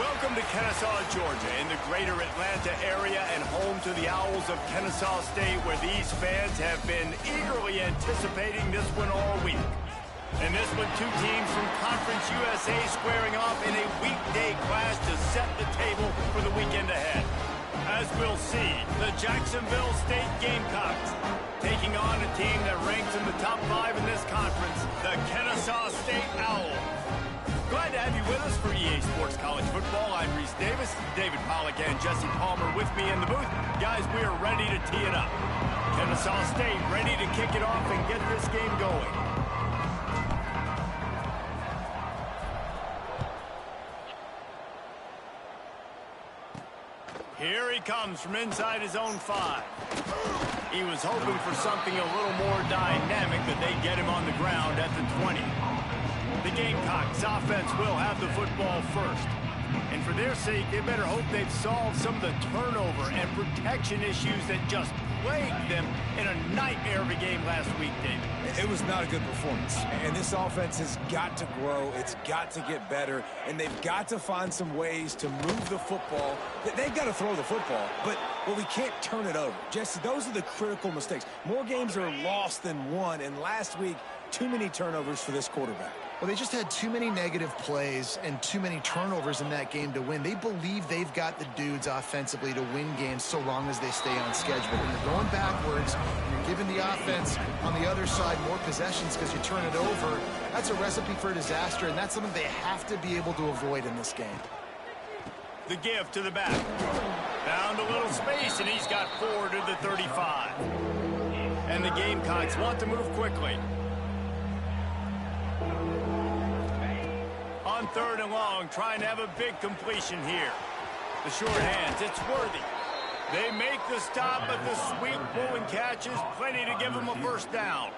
Welcome to Kennesaw, Georgia, in the greater Atlanta area and home to the Owls of Kennesaw State, where these fans have been eagerly anticipating this one all week. In this one, two teams from Conference USA squaring off in a weekday clash to set the table for the weekend ahead. As we'll see, the Jacksonville State Gamecocks taking on a team that ranks in the top 5 in this conference, the Kennesaw State Owls. Glad to have you with us for EA Sports College Football. I'm Reese Davis, David Pollack and Jesse Palmer with me in the booth. Guys, we are ready to tee it up. Kennesaw State ready to kick it off and get this game going. Here he comes from inside his own 5. He was hoping for something a little more dynamic, but they get him on the ground at the 20. The Gamecocks offense will have the football first. And for their sake, they better hope they've solved some of the turnover and protection issues that just plagued them in a nightmare of a game last week, David. It was not a good performance. And this offense has got to grow. It's got to get better. And they've got to find some ways to move the football. They've got to throw the football. But we can't turn it over. Jesse, those are the critical mistakes. More games are lost than won. And last week, too many turnovers for this quarterback. Well, they just had too many negative plays and too many turnovers in that game to win. They believe they've got the dudes offensively to win games so long as they stay on schedule. When you're going backwards, you're giving the offense on the other side more possessions because you turn it over, that's a recipe for disaster, and that's something they have to be able to avoid in this game. The give to the back. Found a little space, and he's got 4 to the 35. And the Gamecocks want to move quickly. On 3rd and long, trying to have a big completion here. The short hands, it's Worthy. They make the stop, but the sweep pull and catch is plenty to give them a first down.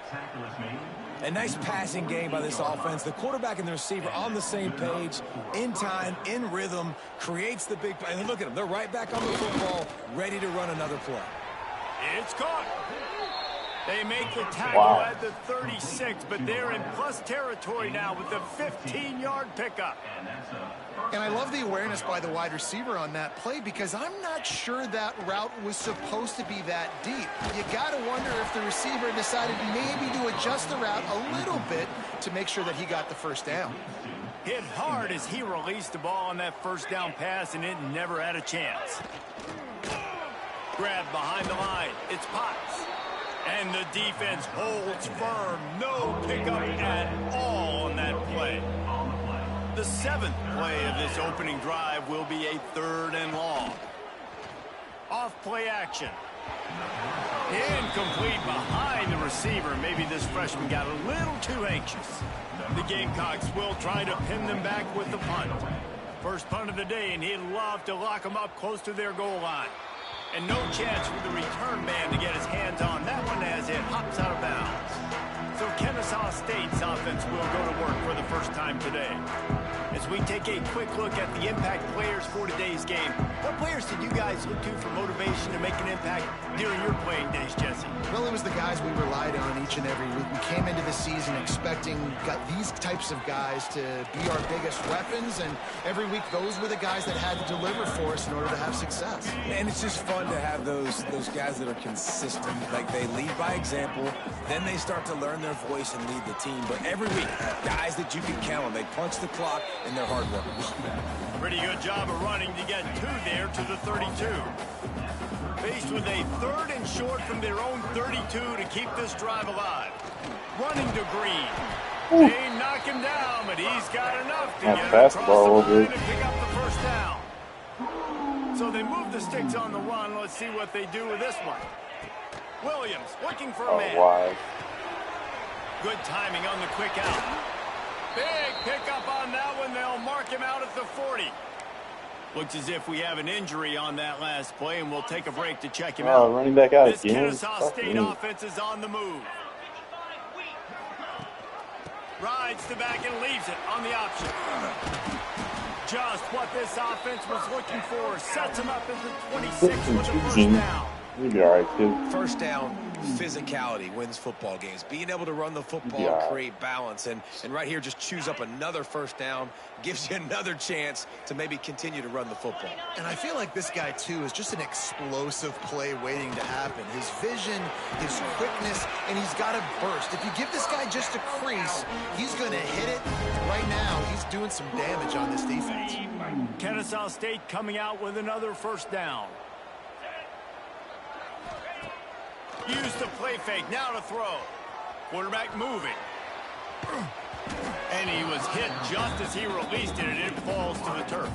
A nice passing game by this offense. The quarterback and the receiver on the same page, in time, in rhythm, creates the big play. And look at them, they're right back on the football, ready to run another play. It's caught. They make the tackle at the 36, but they're in plus territory now with the 15-yard pickup. And I love the awareness by the wide receiver on that play because I'm not sure that route was supposed to be that deep. You got to wonder if the receiver decided maybe to adjust the route a little bit to make sure that he got the first down. Hit hard as he released the ball on that first down pass, and it never had a chance. Grab behind the line. It's Potts. And the defense holds firm. No pickup at all on that play. The 7th play of this opening drive will be a 3rd and long. Off play action. Incomplete behind the receiver. Maybe this freshman got a little too anxious. The Gamecocks will try to pin them back with the punt. First punt of the day, and he'd love to lock them up close to their goal line. And no chance for the return man to get his hands on that one as it hops out of bounds. So Kennesaw State's offense will go to work for the first time today. As we take a quick look at the impact players for today's game, what players did you guys look to for motivation to make an impact during your playing days, Jesse? Well, it was the guys we relied on each and every week. We came into the season expecting these types of guys to be our biggest weapons, and every week those were the guys that had to deliver for us in order to have success. And it's just fun to have those guys that are consistent. Like, they lead by example, then they start to learn their voice and lead the team. But every week, guys that you can count on, they punch the clock, and they're hard workers. Pretty good job of running to get 2 there to the 32. Faced with a 3rd and short from their own 32 to keep this drive alive. Running to Green. They knock him down, but he's got enough to get across the line and pick up the first down. So they move the sticks on the run. Let's see what they do with this one. Williams looking for a man. Good timing on the quick out. Big pickup on that one. They'll mark him out at the 40. Looks as if we have an injury on that last play, and we'll take a break to check him out. Running back out this again. Kennesaw State offense is on the move. Rides the back and leaves it on the option. Just what this offense was looking for. Sets him up at the 26 with the first down. You'll be all right, too. First down, physicality wins football games. Being able to run the football, create balance, and right here just choose up another first down, gives you another chance to maybe continue to run the football. And I feel like this guy, too, is just an explosive play waiting to happen. His vision, his quickness, and he's got a burst. If you give this guy just a crease, he's going to hit it. Right now, he's doing some damage on this defense. Kennesaw State coming out with another first down. Use the play fake, now to throw. Quarterback moving. And he was hit just as he released it, and it falls to the turf.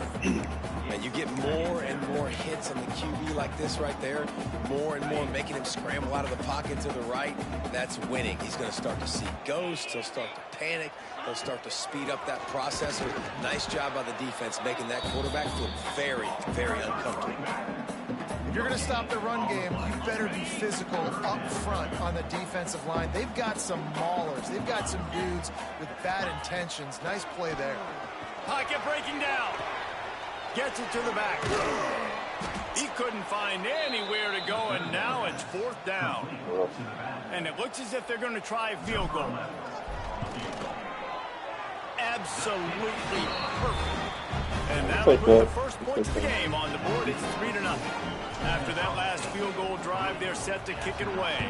And you get more and more hits on the QB like this right there. More and more making him scramble out of the pocket to the right. That's winning. He's going to start to see ghosts. He'll start to panic. He'll start to speed up that process. Nice job by the defense making that quarterback feel very, very uncomfortable. If you're going to stop the run game, you better be physical up front on the defensive line. They've got some maulers. They've got some dudes with bad intentions. Nice play there. Pocket breaking down. Gets it to the back. He couldn't find anywhere to go, and now it's fourth down. And it looks as if they're going to try a field goal. Absolutely perfect. And that'll put the first points of the game on the board. It's 3-0. After that last field goal drive, they're set to kick it away.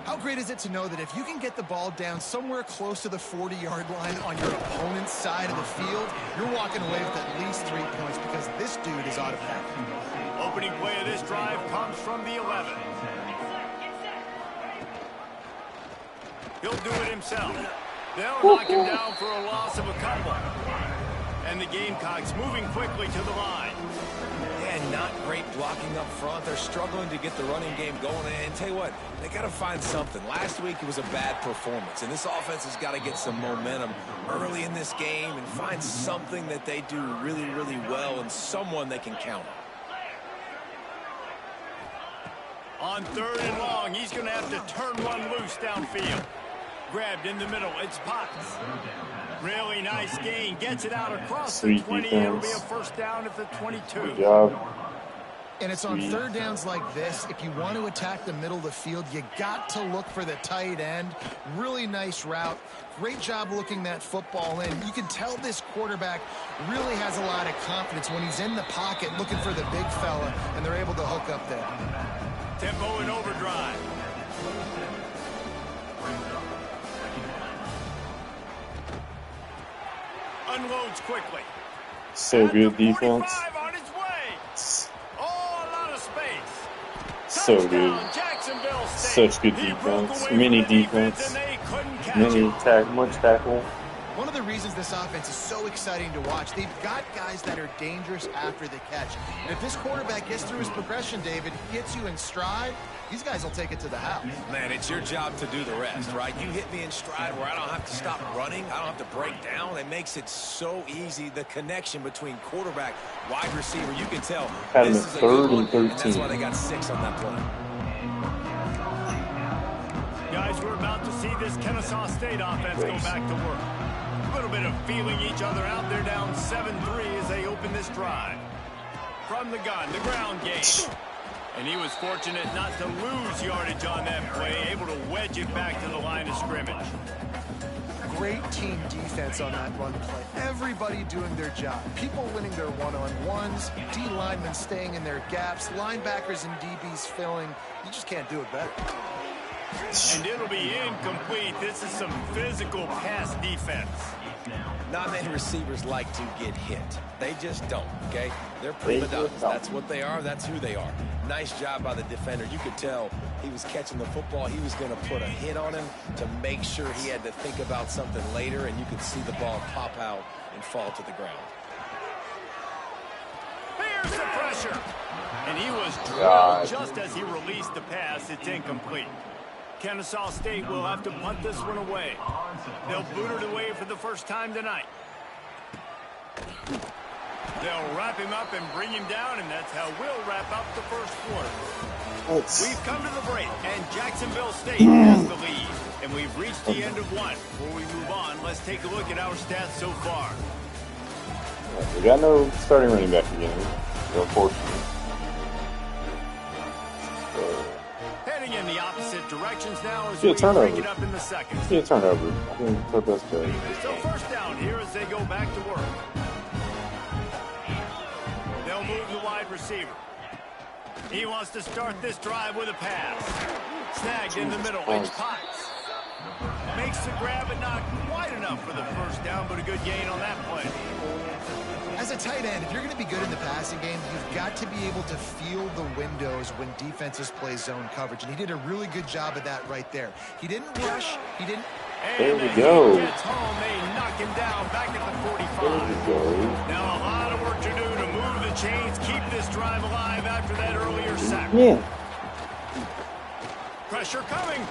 How great is it to know that if you can get the ball down somewhere close to the 40-yard line on your opponent's side of the field, you're walking away with at least 3 points because this dude is automatic. Opening play of this drive comes from the 11. He'll do it himself. They'll knock him down for a loss of a couple. And the Gamecocks moving quickly to the line. And not great blocking up front. They're struggling to get the running game going. And tell you what, they got to find something. Last week it was a bad performance, and this offense has got to get some momentum early in this game and find something that they do really, really well and someone they can count on. On 3rd and long, he's going to have to turn one loose downfield. Grabbed in the middle. It's Potts. Really nice gain. Gets it out across the 20. It'll be a first down at the 22. Good job. And it's on third downs like this. If you want to attack the middle of the field, you got to look for the tight end. Really nice route. Great job looking that football in. You can tell this quarterback really has a lot of confidence when he's in the pocket looking for the big fella, and they're able to hook up there. Tempo in overdrive. Unloads quickly. So good defense. On his way. Oh, a lot of space. So Touchdown, good. Jacksonville State. Such good He broke defense. away Mini from the defense, defense. and they couldn't catch Many him. much tackle. One of the reasons this offense is so exciting to watch, they've got guys that are dangerous after the catch. And if this quarterback gets through his progression, David, gets you in stride, these guys will take it to the house. Man, it's your job to do the rest, right? You hit me in stride where I don't have to stop running. I don't have to break down. It makes it so easy. The connection between quarterback, wide receiver, you can tell Had him this at is a good 3rd and one, and that's 13. why they got 6 on that play. Guys, we're about to see this Kennesaw State offense go back to work. A little bit of feeling each other out. They're down 7-3 as they open this drive. From the gun, the ground game. And he was fortunate not to lose yardage on that play, able to wedge it back to the line of scrimmage. Great team defense on that run play. Everybody doing their job. People winning their one-on-ones, D linemen staying in their gaps, linebackers and DBs filling. You just can't do it better. And it'll be incomplete. This is some physical pass defense. Not many receivers like to get hit. They just don't, okay? They're prima donnas. That's what they are. That's who they are. Nice job by the defender. You could tell he was catching the football. He was going to put a hit on him to make sure he had to think about something later, and you could see the ball pop out and fall to the ground. Here's the pressure. And he was drilled just as he released the pass. It's incomplete. Kennesaw State will have to punt this one away. They'll boot it away for the first time tonight. They'll wrap him up and bring him down, and that's how we'll wrap up the first quarter. We've come to the break, and Jacksonville State has the lead. And we've reached the end of one. Before we move on, let's take a look at our stats so far. We got no starting running back again. Unfortunately. Heading in the opposite directions now as See a we turnover. break it up in the second. See a turnover. I think it's our best play. So first down here as they go back to work. They'll move the wide receiver. He wants to start this drive with a pass. Snagged in the middle. It's Potts. Makes the grab, but not quite enough for the first down, but a good gain on that play. As a tight end, if you're going to be good in the passing game, you've got to be able to feel the windows when defenses play zone coverage. And he did a really good job of that right there. He didn't rush. He didn't. There we go. Gets home. They knock him down back at the 45. There we go. Now a lot of work to do to move the chains, keep this drive alive after that earlier sack. Yeah. Pressure coming.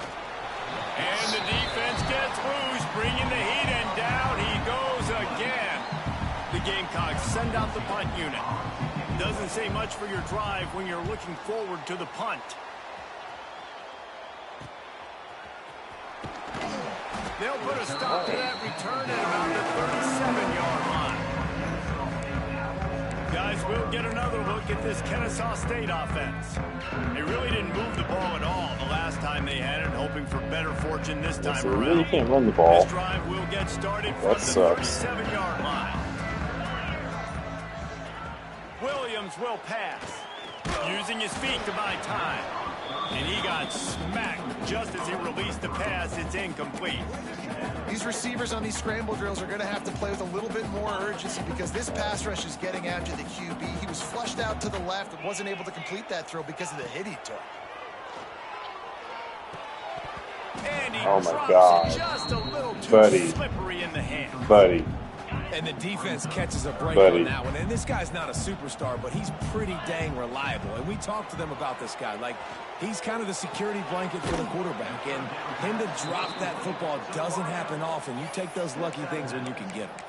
And the defense gets loose, bringing the heat, and down he goes again. The Gamecocks send out the punt unit. Doesn't say much for your drive when you're looking forward to the punt. They'll put a stop to that return at about the 37-yard line. Guys, we'll get another look at this Kennesaw State offense. They really didn't move the ball at all the last time they had it, hoping for better fortune this time So we around. really can't run the ball. This drive will get started from That the sucks. 37-yard line. Williams will pass, using his feet to buy time. And he got smacked just as he released the pass. It's incomplete. These receivers on these scramble drills are going to have to play with a little bit more urgency because this pass rush is getting after the QB. He was flushed out to the left and wasn't able to complete that throw because of the hit he took. And he Oh my drops God. it just a little too Buddy. slippery in the hand. Buddy. And the defense catches a break Buddy. on that one. And this guy's not a superstar, but he's pretty dang reliable. And we talked to them about this guy. Like, he's kind of the security blanket for the quarterback. And him to drop that football doesn't happen often. You take those lucky things when you can get them.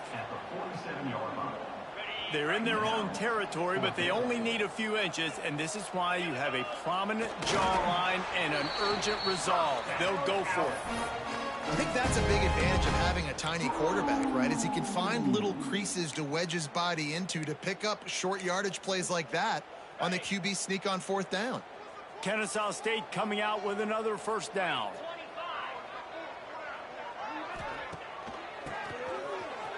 They're in their own territory, but they only need a few inches, and this is why you have a prominent jawline and an urgent resolve. They'll go for it. I think that's a big advantage of having a tiny quarterback, right? Is he can find little creases to wedge his body into to pick up short yardage plays like that on the QB sneak on fourth down. Kennesaw State coming out with another first down.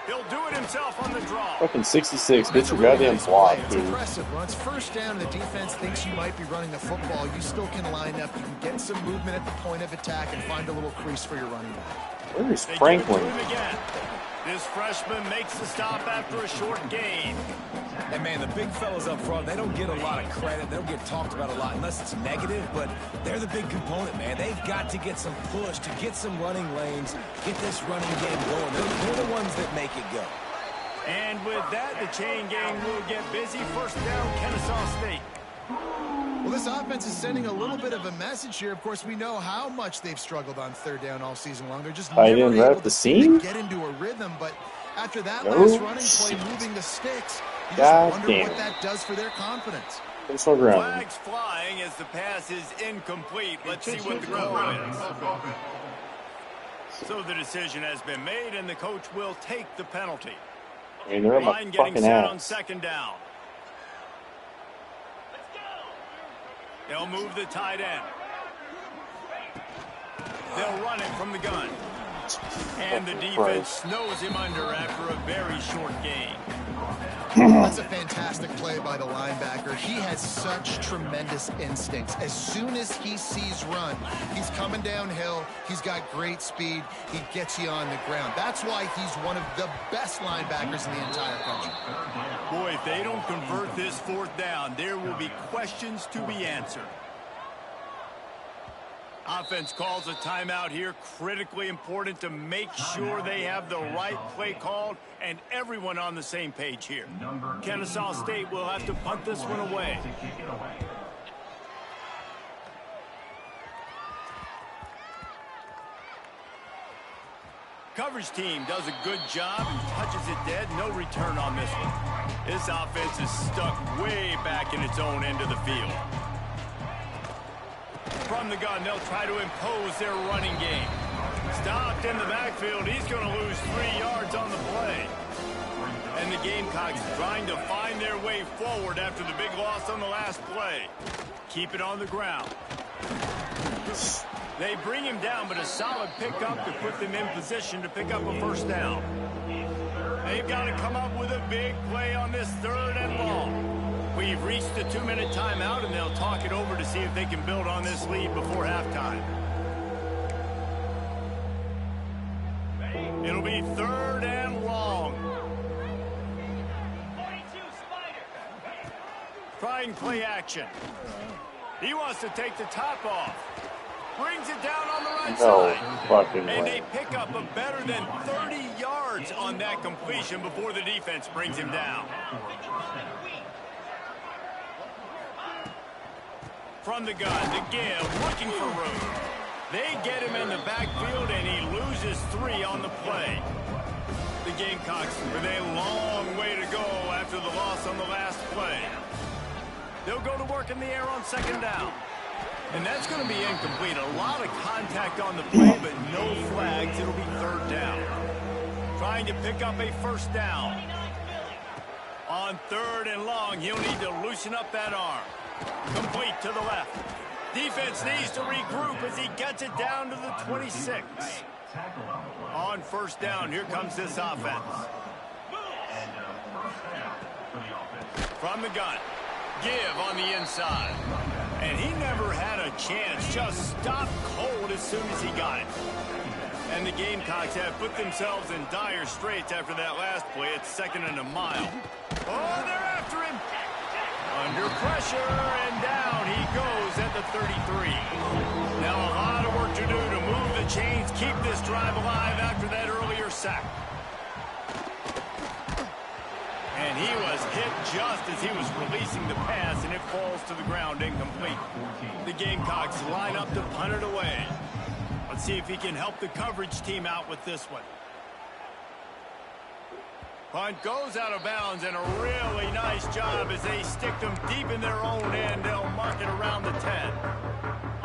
He'll do it himself on the draw. Fucking 66. Get your Really goddamn nice block, play. It's dude. impressive. When it's first down, the defense thinks you might be running the football. You still can line up. You can get some movement at the point of attack and find a little crease for your running back. Where is They give it to Franklin? him again. This freshman makes the stop after a short gain. And, man, the big fellas up front, they don't get a lot of credit. They don't get talked about a lot unless it's negative, but they're the big component, man. They've got to get some push, to get some running lanes, get this running game going. They're the ones that make it go. And with that, the chain gang will get busy. First down, Kennesaw State. Well, this offense is sending a little bit of a message here. Of course, we know how much they've struggled on third down all season long. They're just Tight never end right able up the to seam? get into a rhythm. But after that No last running play, shit. moving the sticks, you God just wonder damn what it. that does for their confidence. It's on ground. Flags flying as the pass is incomplete. Let's see what the call is. So the decision has been made, and the coach will take the penalty. I mean, they're on my Line getting fucking set on ass. second down. They'll move the tight end. They'll run it from the gun. And the defense snows him under after a very short gain. That's a fantastic play by the linebacker. He has such tremendous instincts. As soon as he sees run, he's coming downhill. He's got great speed. He gets you on the ground. That's why he's one of the best linebackers in the entire country. Boy, if they don't convert this fourth down, there will be questions to be answered. Offense calls a timeout here. Critically important to make sure they have the right play called and everyone on the same page here. Kennesaw State will have to punt this one away. Coverage team does a good job and touches it dead. No return on this one. This offense is stuck way back in its own end of the field. From the gun, they'll try to impose their running game. Stopped in the backfield. He's going to lose 3 yards on the play. And the Gamecocks trying to find their way forward after the big loss on the last play. Keep it on the ground. They bring him down, but a solid pickup to put them in position to pick up a first down. They've got to come up with a big play on this 3rd and long. We've reached the 2-minute timeout, and they'll talk it over to see if they can build on this lead before halftime. It'll be 3rd and long. Trying play action. He wants to take the top off. Brings it down on the right side. Fucking and way. they pick up a better than 30 yards on that completion before the defense brings him down. From the gun to give, looking for room. They get him in the backfield, and he loses 3 on the play. The Gamecocks with a long way to go after the loss on the last play. They'll go to work in the air on 2nd down. And that's going to be incomplete. A lot of contact on the play, but no flags. It'll be 3rd down. Trying to pick up a first down. On 3rd and long, he'll need to loosen up that arm. Complete to the left. Defense needs to regroup as he gets it down to the 26. On 1st down, here comes this offense. From the gun. Give on the inside. And he never had a chance. Just stopped cold as soon as he got it. And the Gamecocks have put themselves in dire straits after that last play. It's 2nd and a mile. Oh, they're after him. Under pressure, and down he goes at the 33. Now a lot of work to do to move the chains, keep this drive alive after that earlier sack. And he was hit just as he was releasing the pass, and it falls to the ground incomplete. The Gamecocks line up to punt it away. Let's see if he can help the coverage team out with this one. Punt goes out of bounds, and a really nice job as they stick them deep in their own end. They'll mark it around the 10.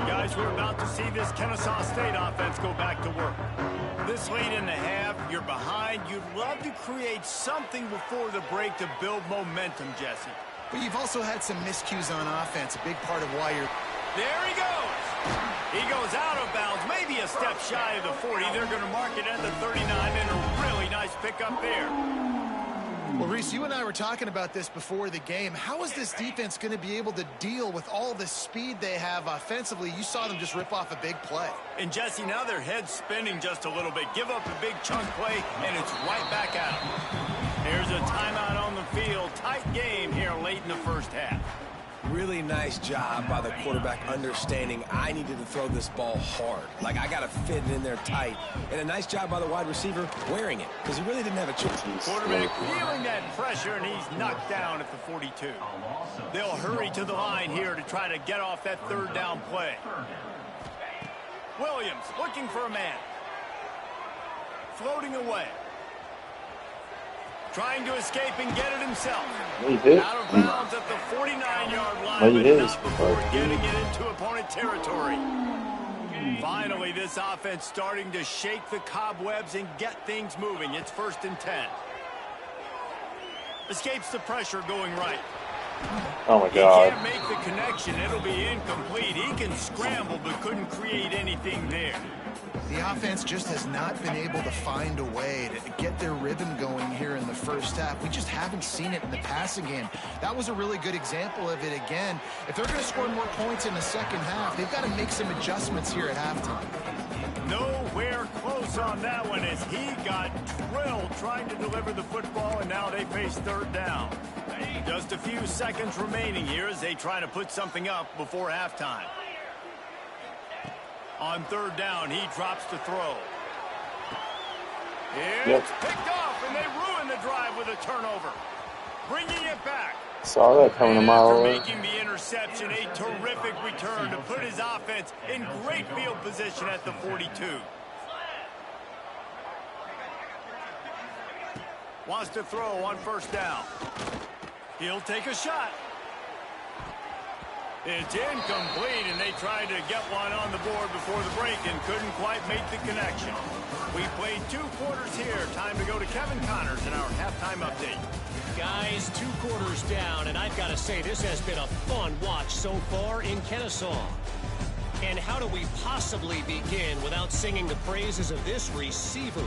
Guys, we're about to see this Kennesaw State offense go back to work. This late in the half, you're behind. You'd love to create something before the break to build momentum, Jesse. But you've also had some miscues on offense, a big part of why you're... There he goes. He goes out of bounds, maybe a step shy of the 40. They're going to mark it at the 39, and a really nice pickup there. Well, Reese, you and I were talking about this before the game. How is this defense going to be able to deal with all the speed they have offensively? You saw them just rip off a big play. And, Jesse, now their head's spinning just a little bit. Give up a big chunk play, and it's right back out. There's a timeout on the field. Tight game here late in the first half. Really nice job by the quarterback understanding I needed to throw this ball hard. Like, I got to fit it in there tight. And a nice job by the wide receiver wearing it, because he really didn't have a choice. Quarterback feeling that pressure, and he's knocked down at the 42. They'll hurry to the line here to try to get off that 3rd down play. Williams looking for a man. Floating away. Trying to escape and get it himself. Out of bounds at the 49-yard line, but not before getting it into opponent territory. Finally, this offense starting to shake the cobwebs and get things moving. It's 1st and 10. Escapes the pressure going right. Oh, my God. He can't make the connection. It'll be incomplete. He can scramble, but couldn't create anything there. The offense just has not been able to find a way to get their rhythm going here in the first half. We just haven't seen it in the passing game. That was a really good example of it again. If they're going to score more points in the second half, they've got to make some adjustments here at halftime. Nowhere close on that one as he got drilled trying to deliver the football, and now they face 3rd down. Just a few seconds remaining here as they try to put something up before halftime. On 3rd down, he drops to throw. It's picked off, and they ruin the drive with a turnover. Bringing it back. Saw that coming a mile away. After making the interception, a terrific return to put his offense in great field position at the 42. Wants to throw on 1st down. He'll take a shot. It's incomplete, and they tried to get one on the board before the break and couldn't quite make the connection. We played 2 quarters here. Time to go to Kevin Connors in our halftime update. Guys, 2 quarters down, and I've got to say this has been a fun watch so far in Kennesaw. And how do we possibly begin without singing the praises of this receiver?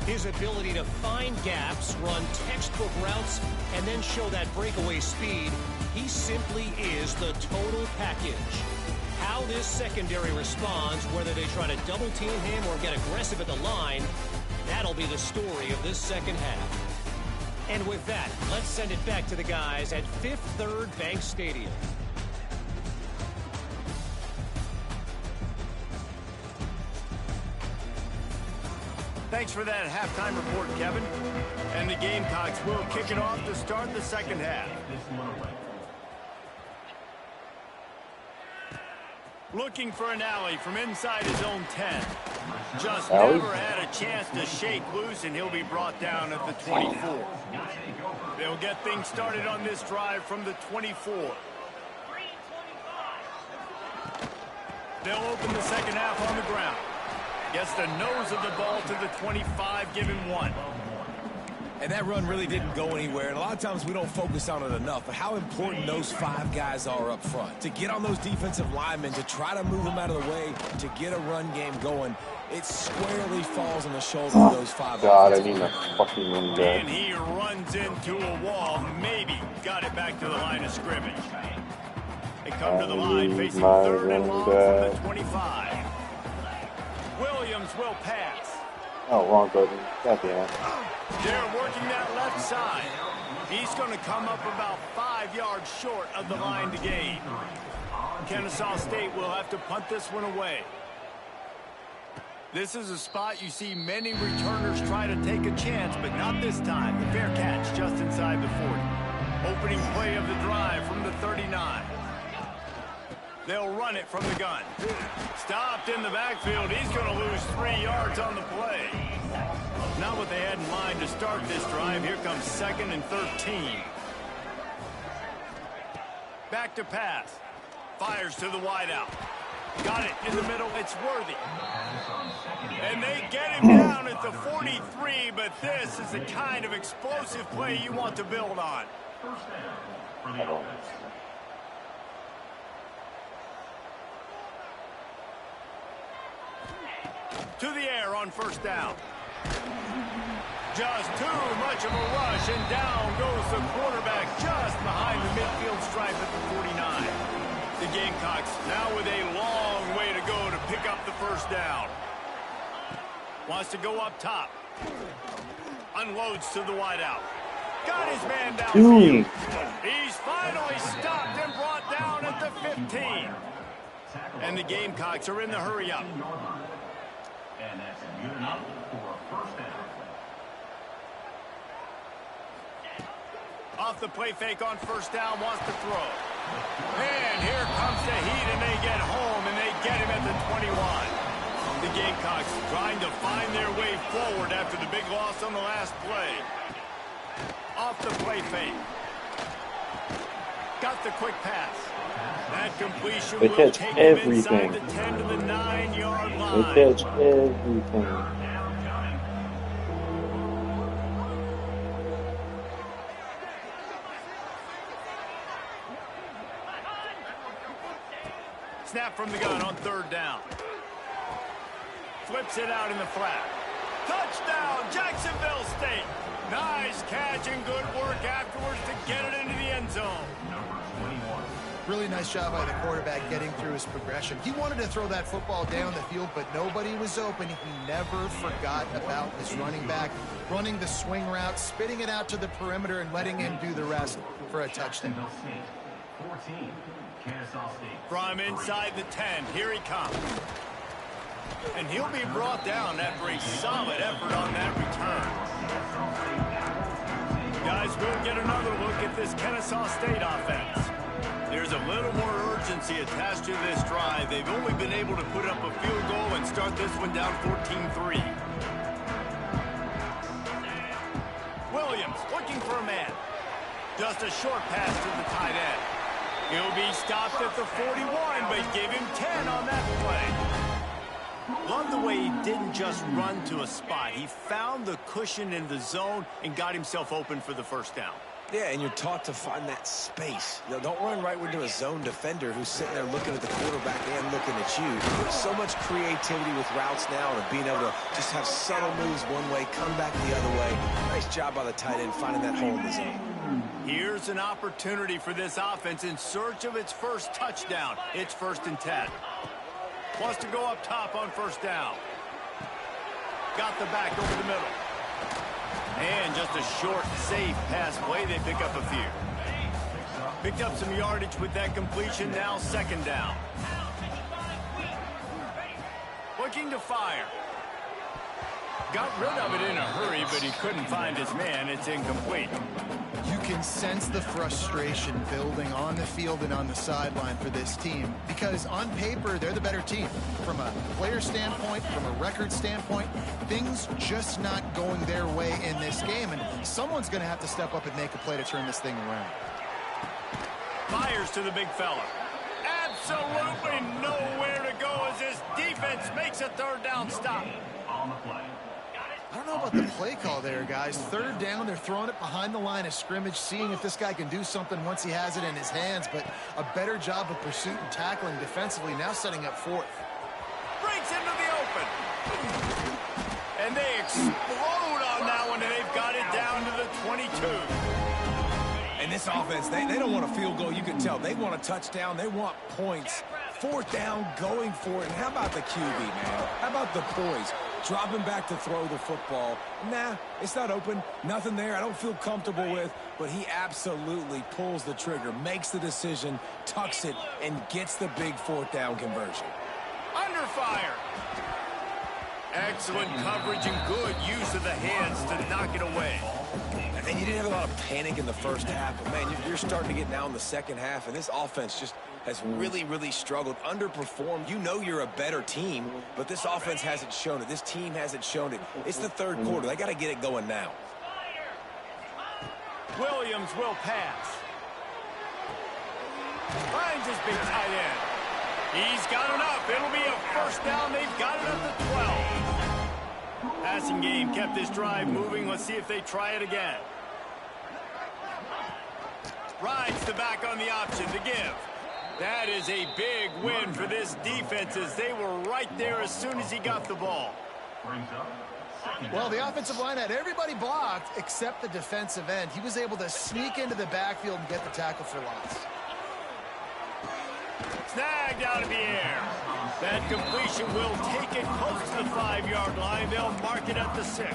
His ability to find gaps, run textbook routes, and then show that breakaway speed, he simply is the total package. How this secondary responds, whether they try to double team him or get aggressive at the line, that'll be the story of this second half. And with that, let's send it back to the guys at Fifth Third Bank Stadium. Thanks for that halftime report, Kevin. And the Gamecocks will kick it off to start the second half. Looking for an alley from inside his own 10. Just never had a chance to shake loose, and he'll be brought down at the 24. They'll get things started on this drive from the 24. They'll open the second half on the ground. Gets the nose of the ball to the 25, give him 1. And that run really didn't go anywhere. And a lot of times we don't focus on it enough. But how important those 5 guys are up front. To get on those defensive linemen, to try to move them out of the way, to get a run game going, it squarely falls on the shoulders of those 5 God, I offensive need linemen. a fucking run back. And he runs into a wall. Maybe got it back to the line of scrimmage. They come to the line facing third and long from the 25. Williams will pass. Oh, wrong button. God damn it. They're working that left side. He's going to come up about 5 yards short of the line to gain. Kennesaw State will have to punt this one away. This is a spot you see many returners try to take a chance, but not this time. The fair catch just inside the 40. Opening play of the drive from the 39. They'll run it from the gun. Stopped in the backfield. He's going to lose 3 yards on the play. Not what they had in mind to start this drive. Here comes 2nd and 13. Back to pass. Fires to the wideout. Got it in the middle. It's Worthy. And they get him down at the 43, but this is the kind of explosive play you want to build on. To the air on first down. Just too much of a rush, and down goes the quarterback just behind the midfield stripe at the 49. The Gamecocks now with a long way to go to pick up the first down. Wants to go up top. Unloads to the wideout. Got his man downfield. He's finally stopped and brought down at the 15. And the Gamecocks are in the hurry up. And that's good enough for a first down. Off the play fake on first down, wants to throw. And here comes the heat, and they get home, and they get him at the 21. The Gamecocks trying to find their way forward after the big loss on the last play. Off the play fake. Got the quick pass. That completion They will catch take him everything. inside the 10 to the 9-yard They line. catch everything. Snap from the gun on third down. Flips it out in the flat. Touchdown, Jacksonville State. Nice catch and good work afterwards to get it into the end zone. Really nice job by the quarterback getting through his progression. He wanted to throw that football down the field, but nobody was open. He never forgot about his running back, running the swing route, spitting it out to the perimeter, and letting him do the rest for a touchdown. 14, Kennesaw State. From inside the 10, here he comes. And he'll be brought down after a solid effort on that return. Guys, we'll get another look at this Kennesaw State offense. There's a little more urgency attached to this drive. They've only been able to put up a field goal and start this one down 14-3. Williams looking for a man. Just a short pass to the tight end. He'll be stopped at the 41, but give him 10 on that play. Love the way he didn't just run to a spot. He found the cushion in the zone and got himself open for the first down. Yeah, and you're taught to find that space. You know, don't run right into a zone defender who's sitting there looking at the quarterback and looking at you. There's so much creativity with routes now and being able to just have subtle moves one way, come back the other way. Nice job by the tight end finding that hole in the zone. Here's an opportunity for this offense in search of its first touchdown. It's 1st and 10. Wants to go up top on 1st down. Got the back over the middle. And just a short, safe pass play. They pick up a few. Picked up some yardage with that completion. Now 2nd down. Looking to fire. Got rid of it in a hurry, but he couldn't find his man. It's incomplete. You can sense the frustration building on the field and on the sideline for this team because on paper, they're the better team. From a player standpoint, from a record standpoint, things just not going their way in this game, and someone's going to have to step up and make a play to turn this thing around. Fires to the big fella. Absolutely nowhere to go as this defense makes a 3rd down stop. On the play. I don't know about the play call there, guys. 3rd down, they're throwing it behind the line of scrimmage, seeing if this guy can do something once he has it in his hands, but a better job of pursuit and tackling defensively, now setting up 4th. Breaks into the open. And they explode on that one, and they've got it down to the 22. And this offense, they don't want a field goal. You can tell. They want a touchdown. They want points. 4th down, going for it. And how about the QB, man? How about the poise? Dropping back to throw the football. Nah, it's not open. Nothing there I don't feel comfortable with. But he absolutely pulls the trigger, makes the decision, tucks it, and gets the big 4th down conversion. Under fire. Excellent coverage and good use of the hands to knock it away. And you didn't have a lot of panic in the first half, but, man, you're starting to get down in the second half, and this offense just has really, really struggled, underperformed. You know you're a better team, but this offense hasn't shown it. This team hasn't shown it. It's the 3rd quarter. They got to get it going now. Williams will pass. Finds his big tight end. He's got enough. It'll be a 1st down. They've got it up to 12. Passing game kept this drive moving. Let's see if they try it again. Rides the back on the option to give. That is a big win for this defense as they were right there as soon as he got the ball. Well, the offensive line had everybody blocked except the defensive end. He was able to sneak into the backfield and get the tackle for loss. Snagged out of the air. That completion will take it close to the 5-yard line. They'll mark it at the 6.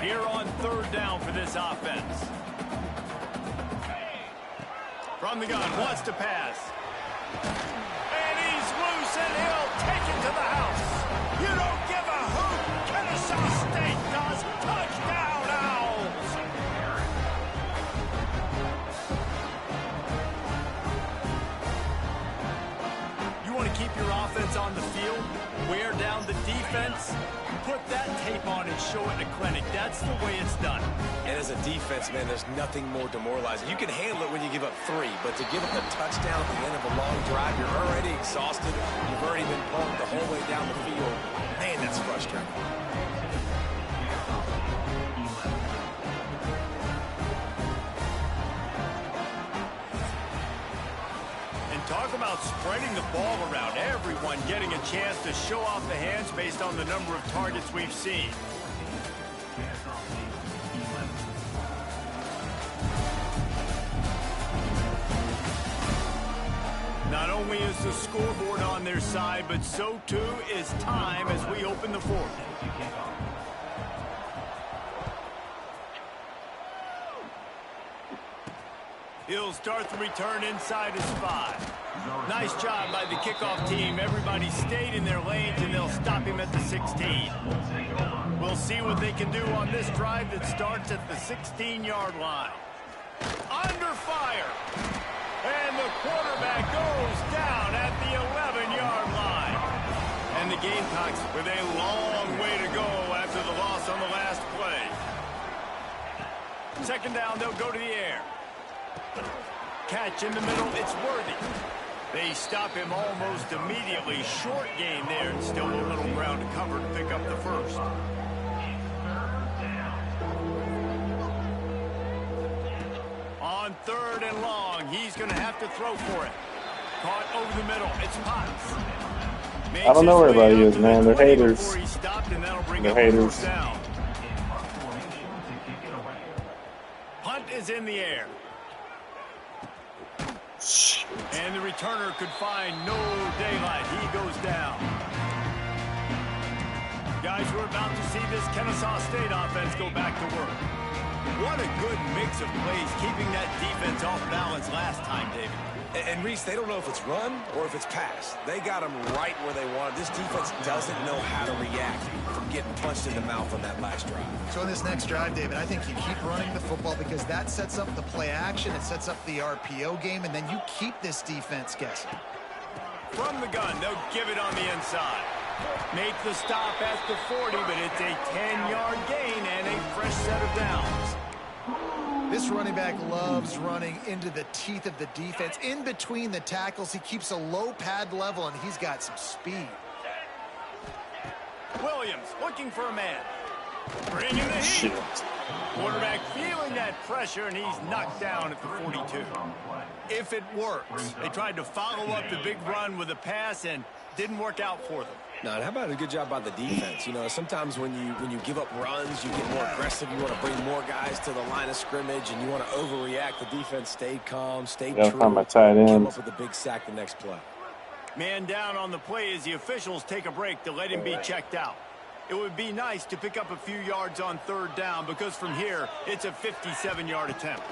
Here on 3rd down for this offense. From the gun, wants to pass. And he's loose, and he'll take it to the house. You don't give a hoot. Kennesaw State does. Touchdown, Owls. You want to keep your offense on the field? Wear down the defense? Put that tape on and show it in a clinic. That's the way it's done. And as a defense, man, there's nothing more demoralizing. You can handle it when you give up 3, but to give up a touchdown at the end of a long drive, you're already exhausted. You've already been pumped the whole way down the field. Man, that's frustrating. Talk about spreading the ball around. Everyone getting a chance to show off the hands based on the number of targets we've seen. Not only is the scoreboard on their side, but so too is time as we open the 4th. He'll start the return inside his 5. Nice job by the kickoff team. Everybody stayed in their lanes, and they'll stop him at the 16. We'll see what they can do on this drive that starts at the 16-yard line. Under fire. And the quarterback goes down at the 11-yard line. And the Gamecocks with a long way to go after the loss on the last play. 2nd down, they'll go to the air. Catch in the middle, it's Worthy. They stop him almost immediately. Short gain there, and still a little ground to cover to pick up the 1st. 3rd and long. He's going to have to throw for it. Caught over the middle. It's Potts. I don't know where everybody is, man. They're haters. They're haters. Punt is in the air. And the returner could find no daylight. He goes down. Guys, we're about to see this Kennesaw State offense go back to work. What a good mix of plays, keeping that defense off balance last time, David. And Reese, they don't know if it's run or if it's pass. They got them right where they want it. This defense doesn't know how to react from getting punched in the mouth on that last drive. So in this next drive, David, I think you keep running the football because that sets up the play action, it sets up the RPO game, and then you keep this defense guessing. From the gun, they'll give it on the inside. Make the stop at the 40, but it's a 10-yard gain and a fresh set of downs. This running back loves running into the teeth of the defense. In between the tackles, he keeps a low pad level, and he's got some speed. Williams looking for a man. Bringing the heat. Quarterback feeling that pressure, and he's knocked down at the 42. If it works, they tried to follow up the big run with a pass and didn't work out for them. Now, how about a good job by the defense? You know, sometimes when you give up runs, you get more aggressive. You want to bring more guys to the line of scrimmage, and you want to overreact. The defense stayed calm, stayed true. Find my tight end. Came up with a big sack the next play. Man down on the play as the officials take a break to let him be checked out. It would be nice to pick up a few yards on 3rd down because from here, it's a 57-yard attempt.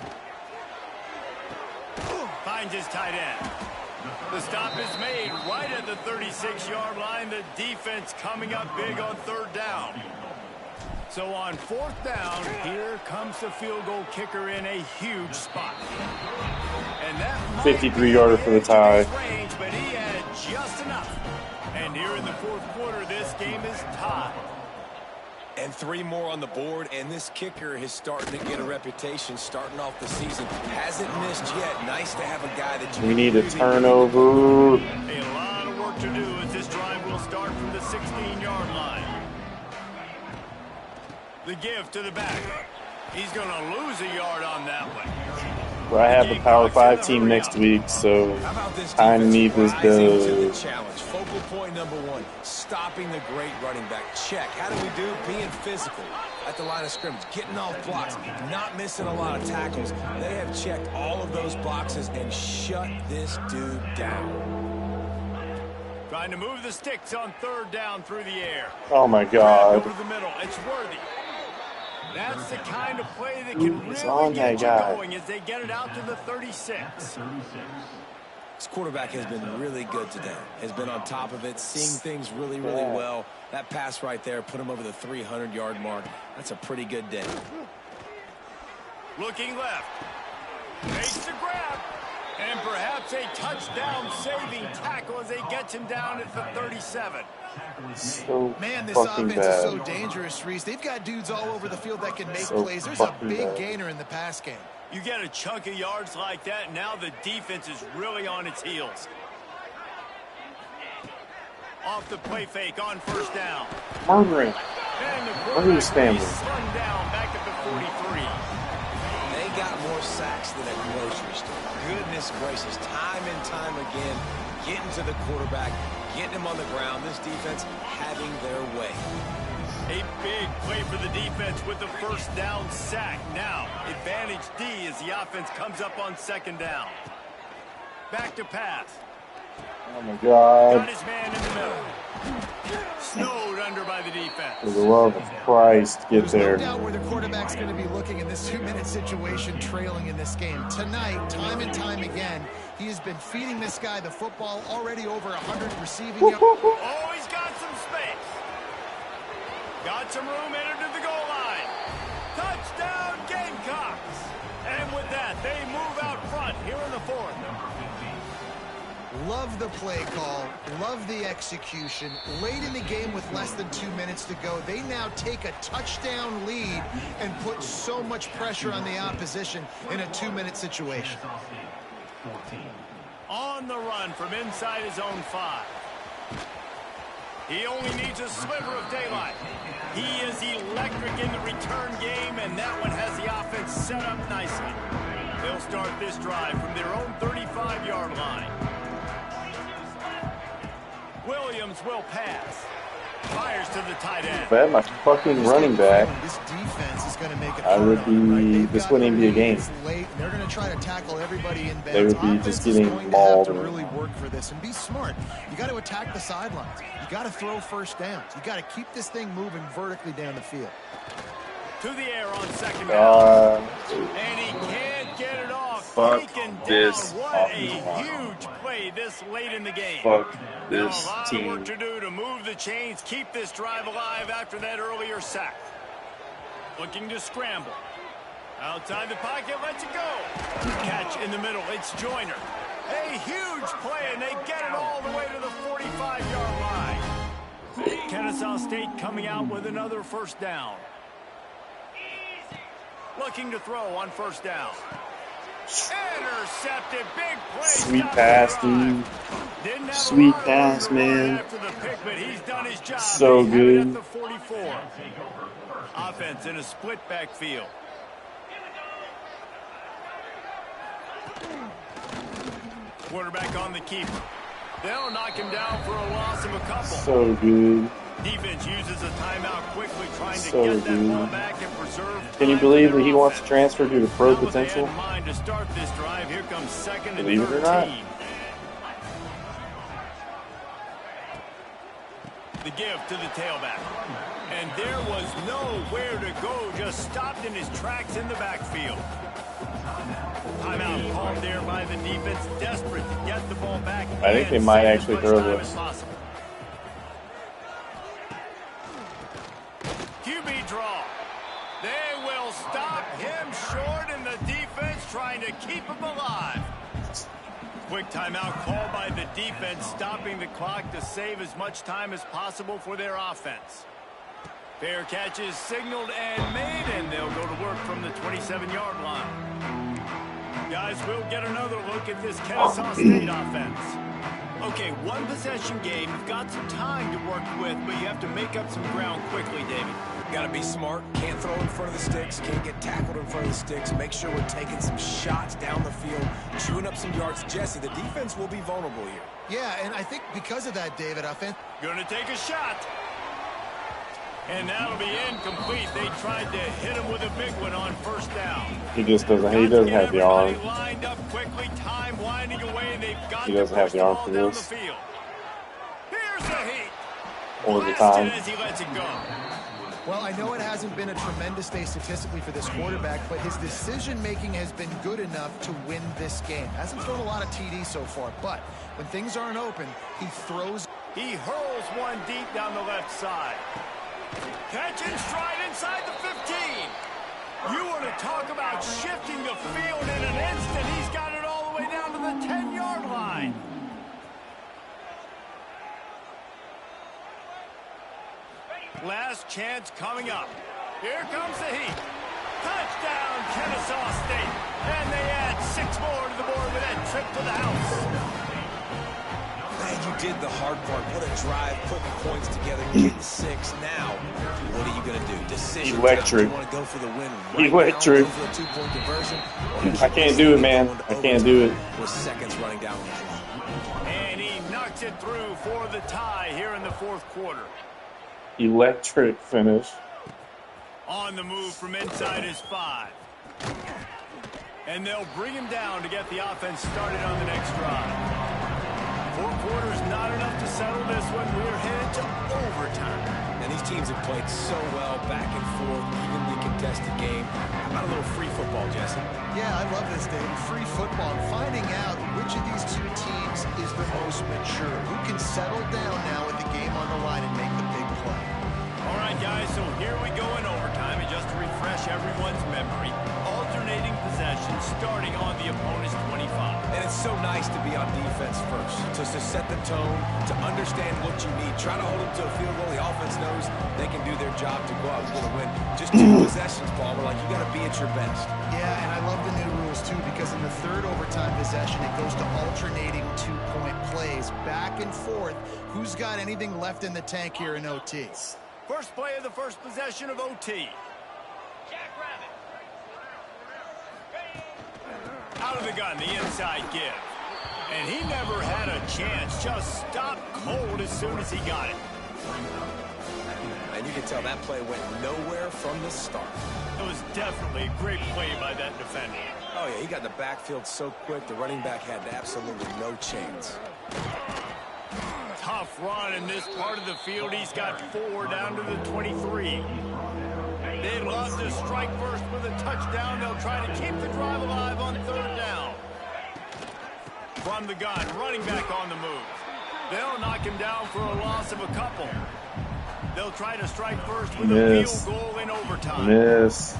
Finds his tight end. The stop is made right at the 36-yard line. The defense coming up big on 3rd down. So on 4th down, here comes the field goal kicker in a huge spot. And that 53-yarder for the tie. Range, but he had just enough. And here in the 4th quarter, this game is tied. And 3 more on the board, and this kicker is starting to get a reputation starting off the season. Hasn't missed yet. Nice to have a guy that you... We need a turnover. A lot of work to do as this drive will start from the 16-yard line. The give to the back. He's going to lose a yard on that one. Well, I have a Power 5 team next week, so I need this done. Challenge. Focal point number 1, stopping the great running back. Check. How do we do? Being physical at the line of scrimmage, getting off blocks, not missing a lot of tackles. They have checked all of those boxes and shut this dude down. Trying to move the sticks on 3rd down through the air. Oh my God. Over the middle. It's worthy. That's the kind of play that can really on get you that guy. going as they get it out to the 36. This quarterback has been really good today. Has been on top of it, seeing things really, really well. That pass right there put him over the 300-yard mark. That's a pretty good day. Looking left. Makes the grab. And perhaps a touchdown-saving tackle as they get him down at the 37. So Man, this fucking offense bad. is so dangerous, Reese. They've got dudes all over the field that can make So plays. There's a fucking big bad. gainer in the pass game. You get a chunk of yards like that, now the defense is really on its heels. Off the play fake on 1st down. Murdering. And the Look at his family. slung down back at the 43. They got more sacks than a grocery store. Goodness gracious, time and time again, getting to the quarterback, getting him on the ground. This defense having their way. A big play for the defense with the 1st down sack. Now, advantage D as the offense comes up on 2nd down. Back to pass. Oh my God. Got his man in the middle. Snowed under by the For defense. the love of Christ, get There's there. no doubt where the quarterback's going to be looking in this 2-minute situation, trailing in this game. Tonight, time and time again, he has been feeding this guy the football, already over 100 receiving yards. Oh, he's got some space. Got some room, entered to the goal line. Touchdown, Gamecocks. And with that, they move out front here in the 4th. Love the play call, love the execution. Late in the game with less than 2 minutes to go, they now take a touchdown lead and put so much pressure on the opposition in a 2-minute situation. On the run from inside his own 5. He only needs a sliver of daylight. He is electric in the return game, and that one has the offense set up nicely. They'll start this drive from their own 35-yard line. Williams will pass. Fires to the tight end. If I had my fucking running back, This defense is going to make it I would be. This wouldn't even be a game. Late, and they're going to try to tackle everybody in They would be just getting To mauled. really work for this and be smart. You got to attack the sidelines. You got to throw first downs. You got to keep this thing moving vertically down the field. To the air on second down. And he can't get it off. Fuck Taken this down. What a huge play this late in the game. Fuck Now this a lot team. of work to do to move the chains, keep this drive alive after that earlier sack. Looking to scramble. Outside the pocket, lets it go. Catch in the middle, it's Joyner. A huge play, and they get it all the way to the 45-yard line. Kennesaw State coming out with another first down. Looking to throw on first down. Intercepted, big play. Sweet pass, dude. Sweet pass, man. After the pick, but he's done his job. So He's good. at the 44. Offense in a split backfield. Quarterback on the keeper. They'll knock him down for a loss of a couple. So good. Defense uses a timeout quickly, trying to So get that good. ball back and preserve. Can you time believe for that he their wants to offense. transfer due to pro Now with that potential? in mind to start this drive, here comes second and Believe it or not. 13. The give to the tailback. And there was nowhere to go, just stopped in his tracks in the backfield. Timeout called there by the defense, desperate to get the ball back. I think they and might save as actually much throw time this. as possible. QB draw. They will stop him short, and the defense trying to keep him alive. Quick timeout called by the defense, stopping the clock to save as much time as possible for their offense. Fair catch is signaled and made, and they'll go to work from the 27-yard line. Guys, we'll get another look at this Kennesaw State offense. Okay, one possession game. You've got some time to work with, but you have to make up some ground quickly, David. Got to be smart. Can't throw in front of the sticks. Can't get tackled in front of the sticks. Make sure we're taking some shots down the field, chewing up some yards. Jesse, the defense will be vulnerable here. Yeah, and I think because of that, David, offense. Gonna take a shot. And that'll be incomplete. They tried to hit him with a big one on first down. He just doesn't. He doesn't have the arm. Lined up quickly, time winding away, and they've got He doesn't have the arm for down this. the field. Here's the heat. Or the Blasted time. as he lets it go. Well, I know it hasn't been a tremendous day statistically for this quarterback, but his decision-making has been good enough to win this game. Hasn't thrown a lot of TDs so far, but when things aren't open, he throws. He hurls one deep down the left side. Catch and stride inside the 15. You want to talk about shifting the field in an instant. He's got it all the way down to the 10-yard line. Last chance coming up. Here comes the heat. Touchdown, Kennesaw State. And they add 6 more to the board with that trip to the house. Man, you did the hard part. What a drive, putting points together, getting 6. Now, what are you going to do? Decision. Electric. You want to go for the win right Electric. now, go for a 2-point conversion. I can't do it, man. I can't do it. With seconds running down the clock. And he knocks it through for the tie here in the fourth quarter. Electric finish. On the move from inside his 5. And they'll bring him down to get the offense started on the next drive. 4 quarters not enough to settle this one. We're headed to overtime. And these teams have played so well, back and forth, evenly contested game. How about a little free football, Jesse? Yeah, I love this, David. Free football. Finding out which of these two teams is the most mature. Who can settle down now with the game on the line and make the big play. All right, guys, so here we go in overtime. And just to refresh everyone's memory, alternating possession starting on the opponent's 25. And it's so nice to be on defense first, to set the tone, to understand what you need. Try to hold them to a field goal. The offense knows they can do their job to go out and get a win. Just 2 possessions, Paul. We're like, you got to be at your best. Yeah, and I love the new rules, too, because in the third overtime possession, it goes to alternating 2-point plays, back and forth. Who's got anything left in the tank here in OT? First play of the first possession of OT. Out of the gun, the inside give. And he never had a chance. Just stopped cold as soon as he got it. And you can tell that play went nowhere from the start. It was definitely a great play by that defender. Oh, yeah, he got in the backfield so quick, the running back had absolutely no chance. Tough run in this part of the field. He's got 4 down to the 23. They'd love to strike first with a touchdown. They'll try to keep the drive alive on 3rd down. From the gun, running back on the move. They'll knock him down for a loss of a couple. They'll try to strike first with a field goal in overtime. Miss.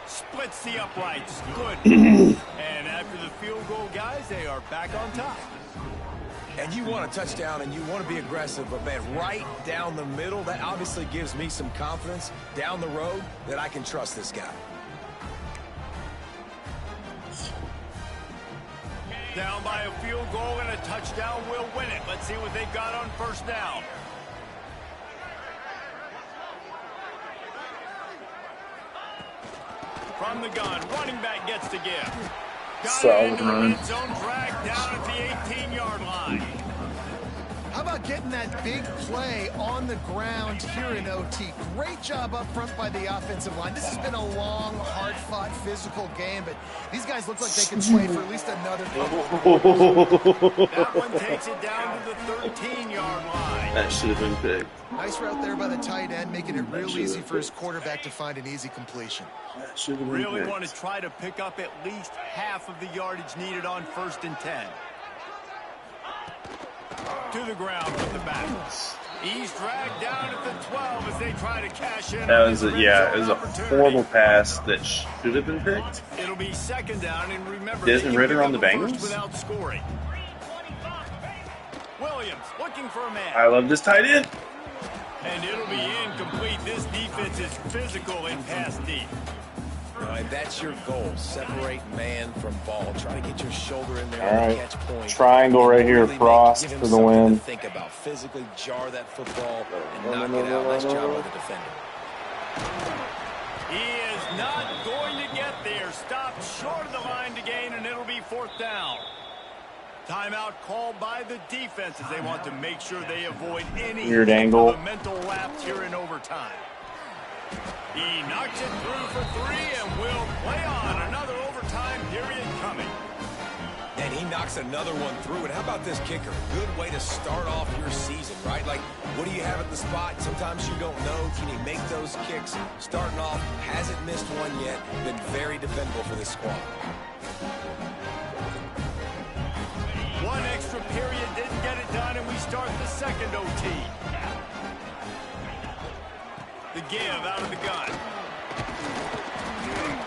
Splits the uprights. Good. And after the field goal, guys, they are back on top. And you want a touchdown and you want to be aggressive, but man, right down the middle, that obviously gives me some confidence down the road that I can trust this guy. Down by a field goal and a touchdown will win it. Let's see what they've got on 1st down. From the gun, running back gets to give. Got it into the red zone, dragged down at the 18-yard line. How about getting that big play on the ground here in OT? Great job up front by the offensive line. This has been a long, hard-fought, physical game, but these guys look like they can play for at least another couple. That one takes it down to the 13-yard line. That should have been big. Nice route there by the tight end, making it real easy for his quarterback to find an easy completion. That should have been Really big. want to try to pick up at least half of the yardage needed on 1st and 10. To the ground from the back. He's dragged down at the 12 as they try to cash in. That was it was a horrible pass that should have been picked. It'll be 2nd down, and remember, Desmond Ridder on the Bengals? Without scoring. Williams looking for a man. I love this tight end. And it'll be incomplete. This defense is physical in pass deep. All right, that's your goal. Separate man from ball. Try to get your shoulder in there All on the right. catch point. Triangle right here, Really Frost give him for the something win. to think about. Physically jar that football and knock it out. Nice job by the defender. He is not going to get there. Stopped short of the line to gain, and it'll be 4th down. Timeout called by the defense as they want to make sure they avoid any Weird angle. of a mental lapse here in overtime. He knocks it through for 3 and will play on. Another overtime period coming. And he knocks another one through. And how about this kicker? Good way to start off your season, right? Like, what do you have at the spot? Sometimes you don't know. Can he make those kicks? Starting off, hasn't missed one yet. Been very dependable for this squad. One extra period didn't get it done, and we start the 2nd OT. The give out of the gun.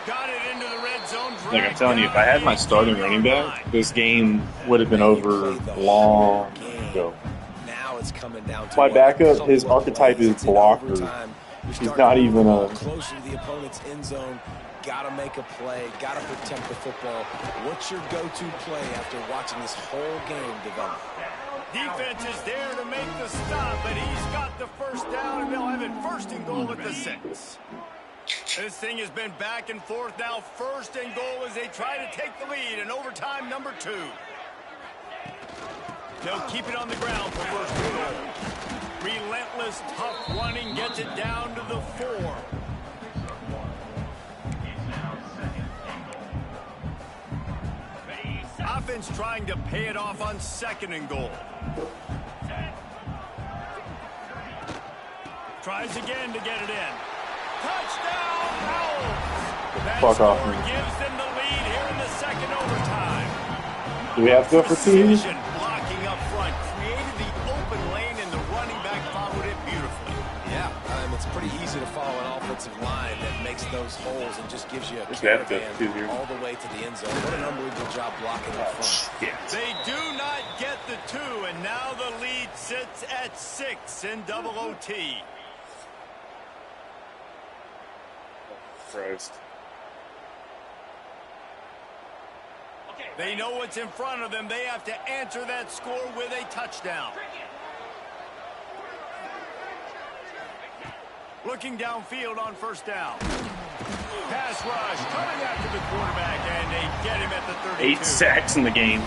Got it into the red zone. Like I'm telling you, if I had my starting running back, this game would have been over long ago. Now it's coming down to My backup, his archetype is blocker. He's not even a... Closer to the opponent's end zone. Got to make a play. Got to protect the football. What's your go-to play after watching this whole game develop? Defense is there to make the stop, but he's got the 1st down, and they'll have it 1st and goal at the 6. This thing has been back and forth now. 1st and goal as they try to take the lead in overtime number 2. They'll keep it on the ground for 1st and goal. Relentless, tough running gets it down to the 4. Offense trying to pay it off on 2nd and goal. Tries again to get it in. Touchdown, Owls! That Fuck score off, man. gives them the lead here in the 2nd overtime. Do we have to go for 2? Precision blocking up front, created the open lane, and the running back followed it beautifully. Yeah, it's pretty easy to follow an offensive line that makes those holes and just gives you a We have to go caravan for 2 here. all the way to the end zone. What an unbelievable job blocking up front. Shit. They do not get the 2, and now the lead sits at 6 in double OT. Christ. They know what's in front of them. They have to answer that score with a touchdown. Looking downfield on first down. Pass rush coming after the quarterback, and they get him at the 32. 8 sacks in the game.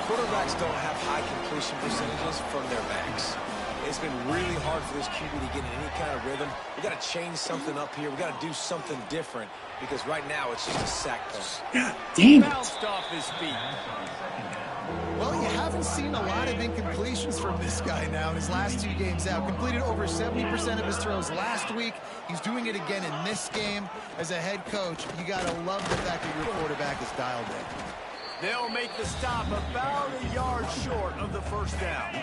Quarterbacks don't have high completion percentages from their backs. It's been really hard for this QB to get in any kind of rhythm. We got to change something up here. We got to do something different because right now it's just a sack point. God damn it. Bounced off his feet. Well, you haven't seen a lot of incompletions from this guy now in his last 2 games out. Completed over 70% of his throws last week. He's doing it again in this game. As a head coach, you got to love the fact that your quarterback is dialed in. They'll make the stop about a yard short of the first down.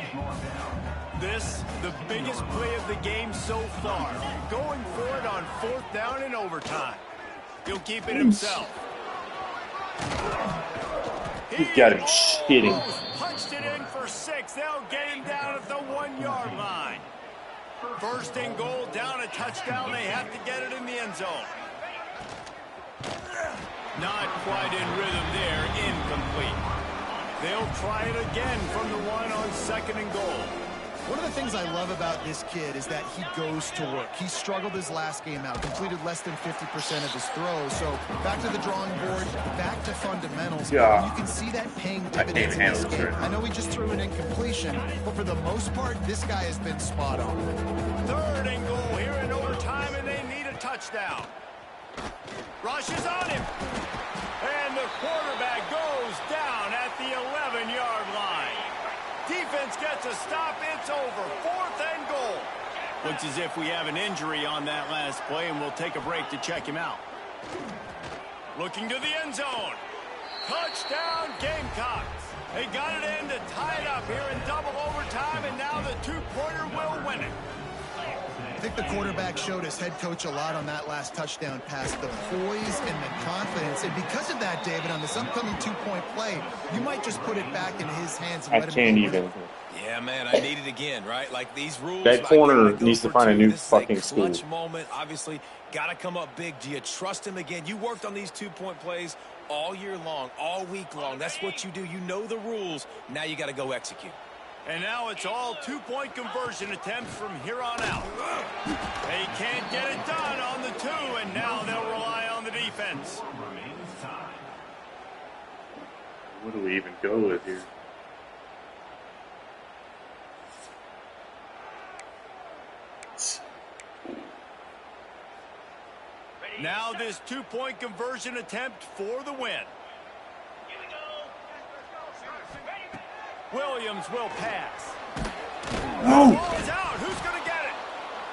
This, the biggest play of the game so far. Going for it on 4th down in overtime. He'll keep it himself. You gotta be shitting. Punched it in for 6. They'll get him down at the 1-yard line. 1st and goal, down a touchdown. They have to get it in the end zone. Not quite in rhythm there. Incomplete. They'll try it again from the 1 on 2nd and goal. One of the things I love about this kid is that he goes to work. He struggled his last game out, completed less than 50% of his throws. So back to the drawing board, back to fundamentals. Yeah. You can see that paying dividends in this game. I know he just threw an incompletion, but for the most part, this guy has been spot on. 3rd and goal here in overtime, and they need a touchdown. Rushes on him. And the quarterback goes down at the 11-yard line. Defense gets a stop. It's over. 4th and goal. Looks as if we have an injury on that last play, and we'll take a break to check him out. Looking to the end zone. Touchdown, Gamecocks. They got it in to tie it up here in double overtime, and now the 2-pointer will win it. I think the quarterback showed his head coach a lot on that last touchdown pass, the poise and the confidence. And because of that, David, on this upcoming 2-point play, you might just put it back in his hands. And I let him can't go with even. it. Yeah, man, I need it again, right? Like these rules. That corner needs to find a new fucking school. Clutch moment, obviously, got to come up big. Do you trust him again? You worked on these 2-point plays all year long, all week long. That's what you do. You know the rules. Now you got to go execute. And now it's all 2-point conversion attempts from here on out. They can't get it done on the 2, and now they'll rely on the defense. What do we even go with here? Now this 2-point conversion attempt for the win. Williams will pass. No. The ball is out. Who's going to get it?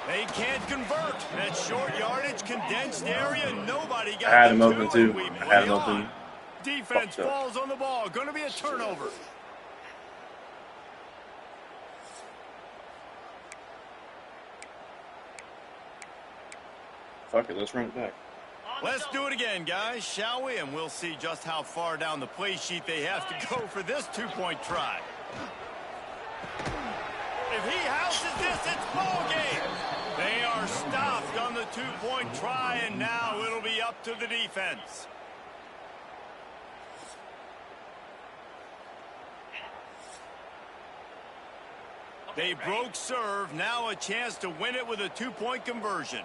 They can't convert. That short yardage, condensed area, nobody got it. I had him open too. I had him open. Defense falls on the ball. Going to be a turnover. Fuck it, let's run it back. Let's do it again, guys, shall we? And we'll see just how far down the play sheet they have to go for this 2-point try. If he houses this, it's ball game. They are stopped on the 2-point try, and now it'll be up to the defense. They broke serve. Now a chance to win it with a 2-point conversion.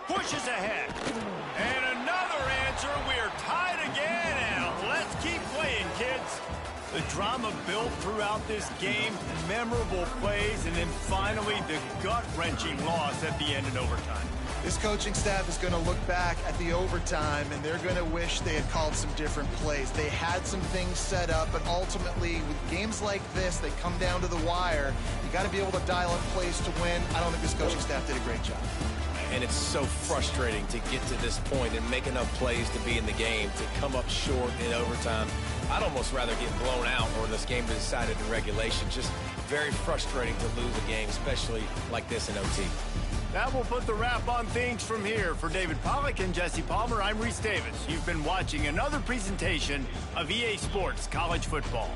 Pushes ahead. And another answer. We're tied again, and let's keep playing, kids. The drama built throughout this game, memorable plays, and then finally the gut-wrenching loss at the end in overtime. This coaching staff is going to look back at the overtime, and they're going to wish they had called some different plays. They had some things set up, but ultimately, with games like this, they come down to the wire. You got to be able to dial up plays to win. I don't think this coaching staff did a great job. And it's so frustrating to get to this point and make enough plays to be in the game, to come up short in overtime. I'd almost rather get blown out or this game be decided in regulation. Just very frustrating to lose a game, especially like this in OT. That will put the wrap on things from here. For David Pollack and Jesse Palmer, I'm Reese Davis. You've been watching another presentation of EA Sports College Football.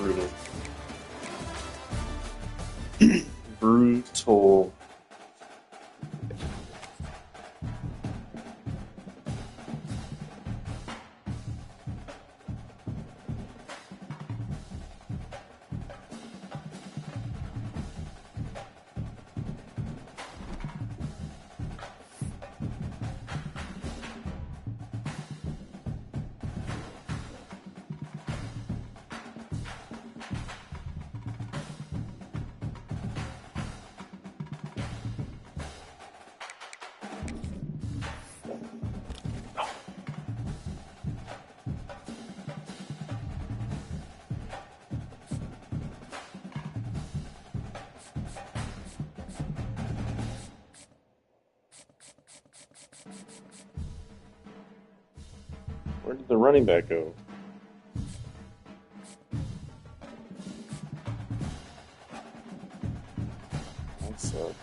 Brutal. Brutal. Where did the running back go? That sucks.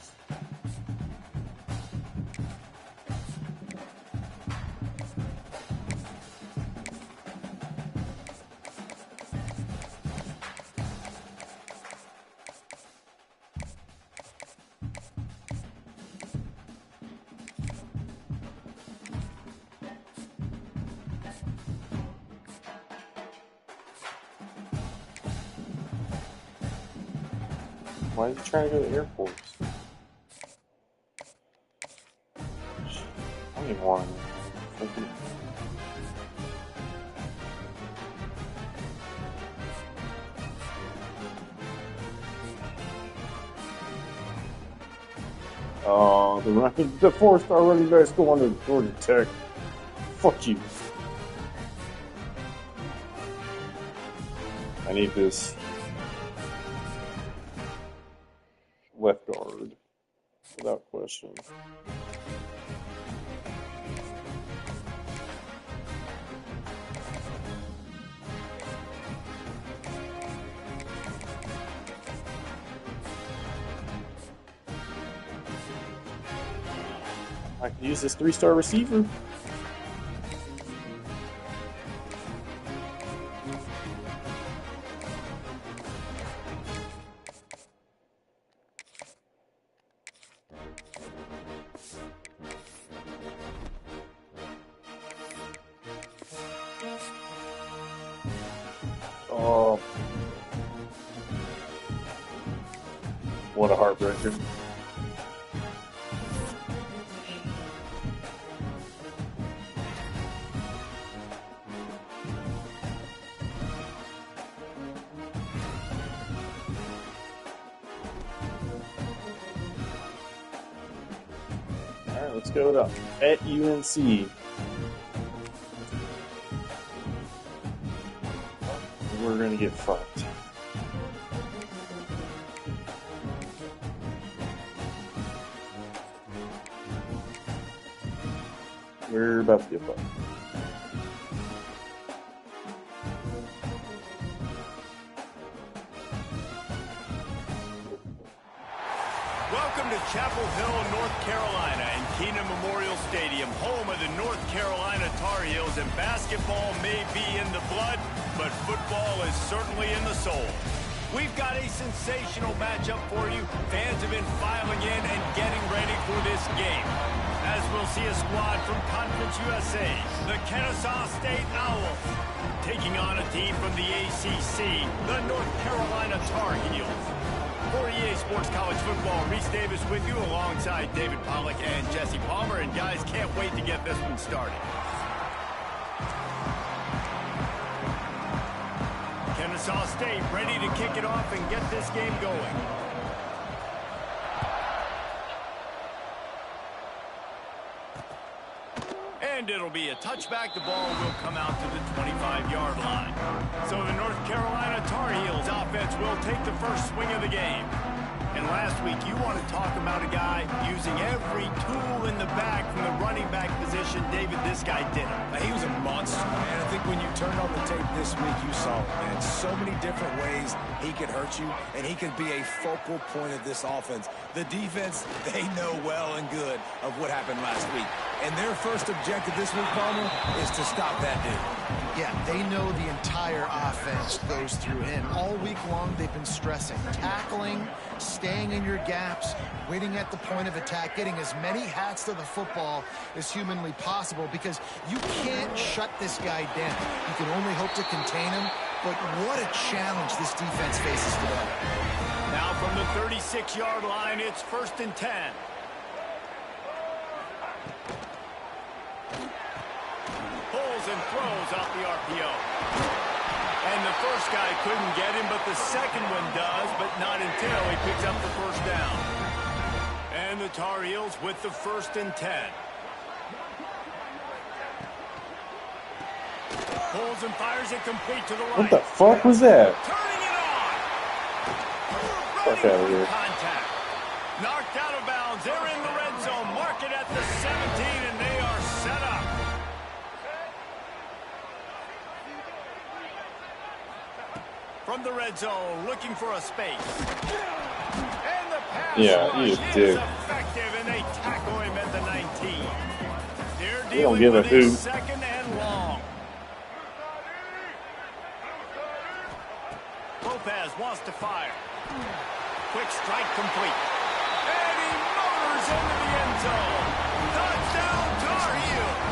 Why is he trying to go to the airport? I don't even want to. Oh, the 4-star running back's going to Georgia Tech. Fuck you. I need this left guard, without question. I can use this 3-star receiver. Oh, what a heartbreaker. Alright, let's go up. At UNC. We're going to get fucked. We're about to get fucked. Welcome to Chapel Hill, North Carolina, and Kenan Memorial Stadium, home of the North Carolina Tar Heels. And basketball may be in the blood, but football is certainly in the soul. We've got a sensational matchup for you. Fans have been filing in and getting ready for this game, as we'll see a squad from Conference USA, the Kennesaw State Owls, taking on a team from the ACC, the North Carolina Tar Heels. For EA Sports College Football, Reese Davis with you alongside David Pollack and Jesse Palmer. And guys, can't wait to get this one started. Kennesaw State ready to kick it off and get this game going. And it'll be a touchback. The ball will come out to the 25-yard line. So the North Carolina Tar Heels offense will take the first swing of the game. And last week, you want to talk about a guy using every tool in the back from the running back position. David, this guy did it. He was a monster, man. I think when you turned on the tape this week, you saw it, man. So many different ways he could hurt you, and he can be a focal point of this offense. The defense, they know well and good of what happened last week. And their first objective this week, Palmer, is to stop that dude. Yeah, they know the entire offense goes through him. All week long, they've been stressing. Tackling, staying in your gaps, waiting at the point of attack, getting as many hats to the football as humanly possible, because you can't shut this guy down. You can only hope to contain him, but what a challenge this defense faces today. Now from the 36-yard line, it's 1st and 10. Pulls and throws off the RPO. And the first guy couldn't get him, but the second one does, but not until he picks up the first down. And the Tar Heels with the 1st and 10. Pulls and fires it complete to the right. What the fuck was that? Turning it on. Fuck out of here. Contact. Knocked out of bounds. They're in the red zone. Mark it at the 17, and they are set up. From the red zone, looking for a space. And the pass rush is effective, and they tackle him at the 19. They're dealing with a second and long. Lopez wants to fire. Quick strike complete. And he motors into the end zone. Touchdown, Tar Heels.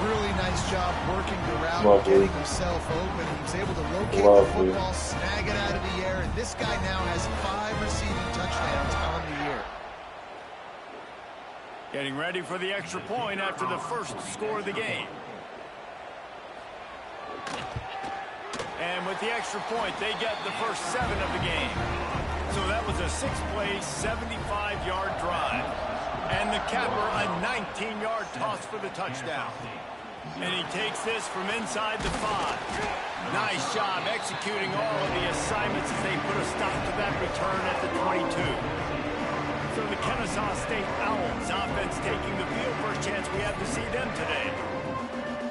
Really nice job working the route, getting himself open. He was able to locate the football, snag it out of the air, and this guy now has 5 receiving touchdowns on the year. Getting ready for the extra point after the first score of the game. And with the extra point, they get the first 7 of the game. So that was a 6-play, 75-yard drive. And the capper, a 19-yard toss for the touchdown. And he takes this from inside the 5. Nice job executing all of the assignments as they put a stop to that return at the 22. So the Kennesaw State Owls offense taking the field. First chance we have to see them today.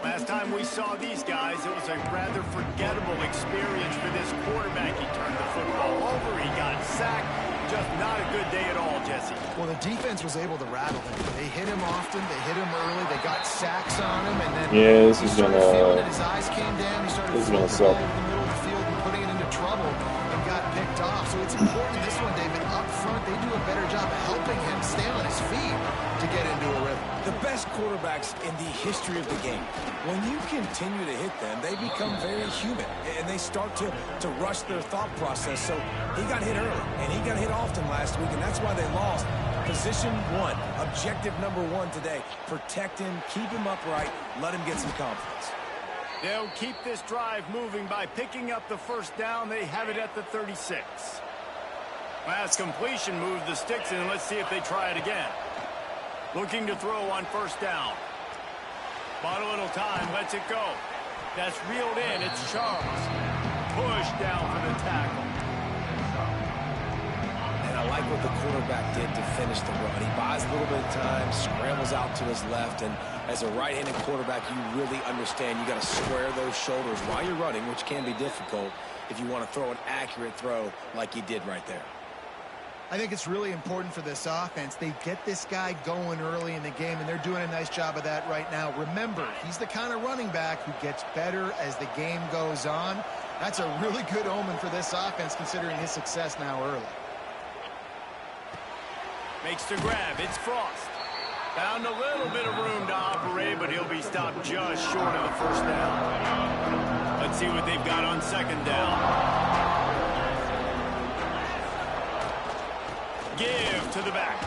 Last time we saw these guys, it was a rather forgettable experience for this quarterback. He turned the football over, he got sacked. Just not a good day at all, Jesse. Well, the defense was able to rattle him. They hit him often, they hit him early, they got sacks on him, and then this he is started gonna, feeling it. His eyes came down, he started throwing the ball suck. over the middle of the field and putting it into trouble and got picked off. So it's important this one, David. Up front, they do a better job of helping him stay on his feet to get into a rhythm. The best quarterbacks in the history of the game, when you continue to hit them, they become very human, and they start to rush their thought process. So he got hit early, and he got hit often last week, and that's why they lost. Position 1, objective number 1 today. Protect him, keep him upright, let him get some confidence. They'll keep this drive moving by picking up the first down. They have it at the 36. Last completion moved the sticks in. Let's see if they try it again. Looking to throw on first down. Bought a little time, lets it go. That's reeled in, it's Charles. Pushed down for the tackle. And I like what the quarterback did to finish the run. He buys a little bit of time, scrambles out to his left, and as a right-handed quarterback, you really understand you got to square those shoulders while you're running, which can be difficult if you want to throw an accurate throw like he did right there. I think it's really important for this offense. They get this guy going early in the game, and they're doing a nice job of that right now. Remember, he's the kind of running back who gets better as the game goes on. That's a really good omen for this offense, considering his success now early. Makes the grab. It's Frost. Found a little bit of room to operate, but he'll be stopped just short of the first down. Let's see what they've got on second down. Give to the back.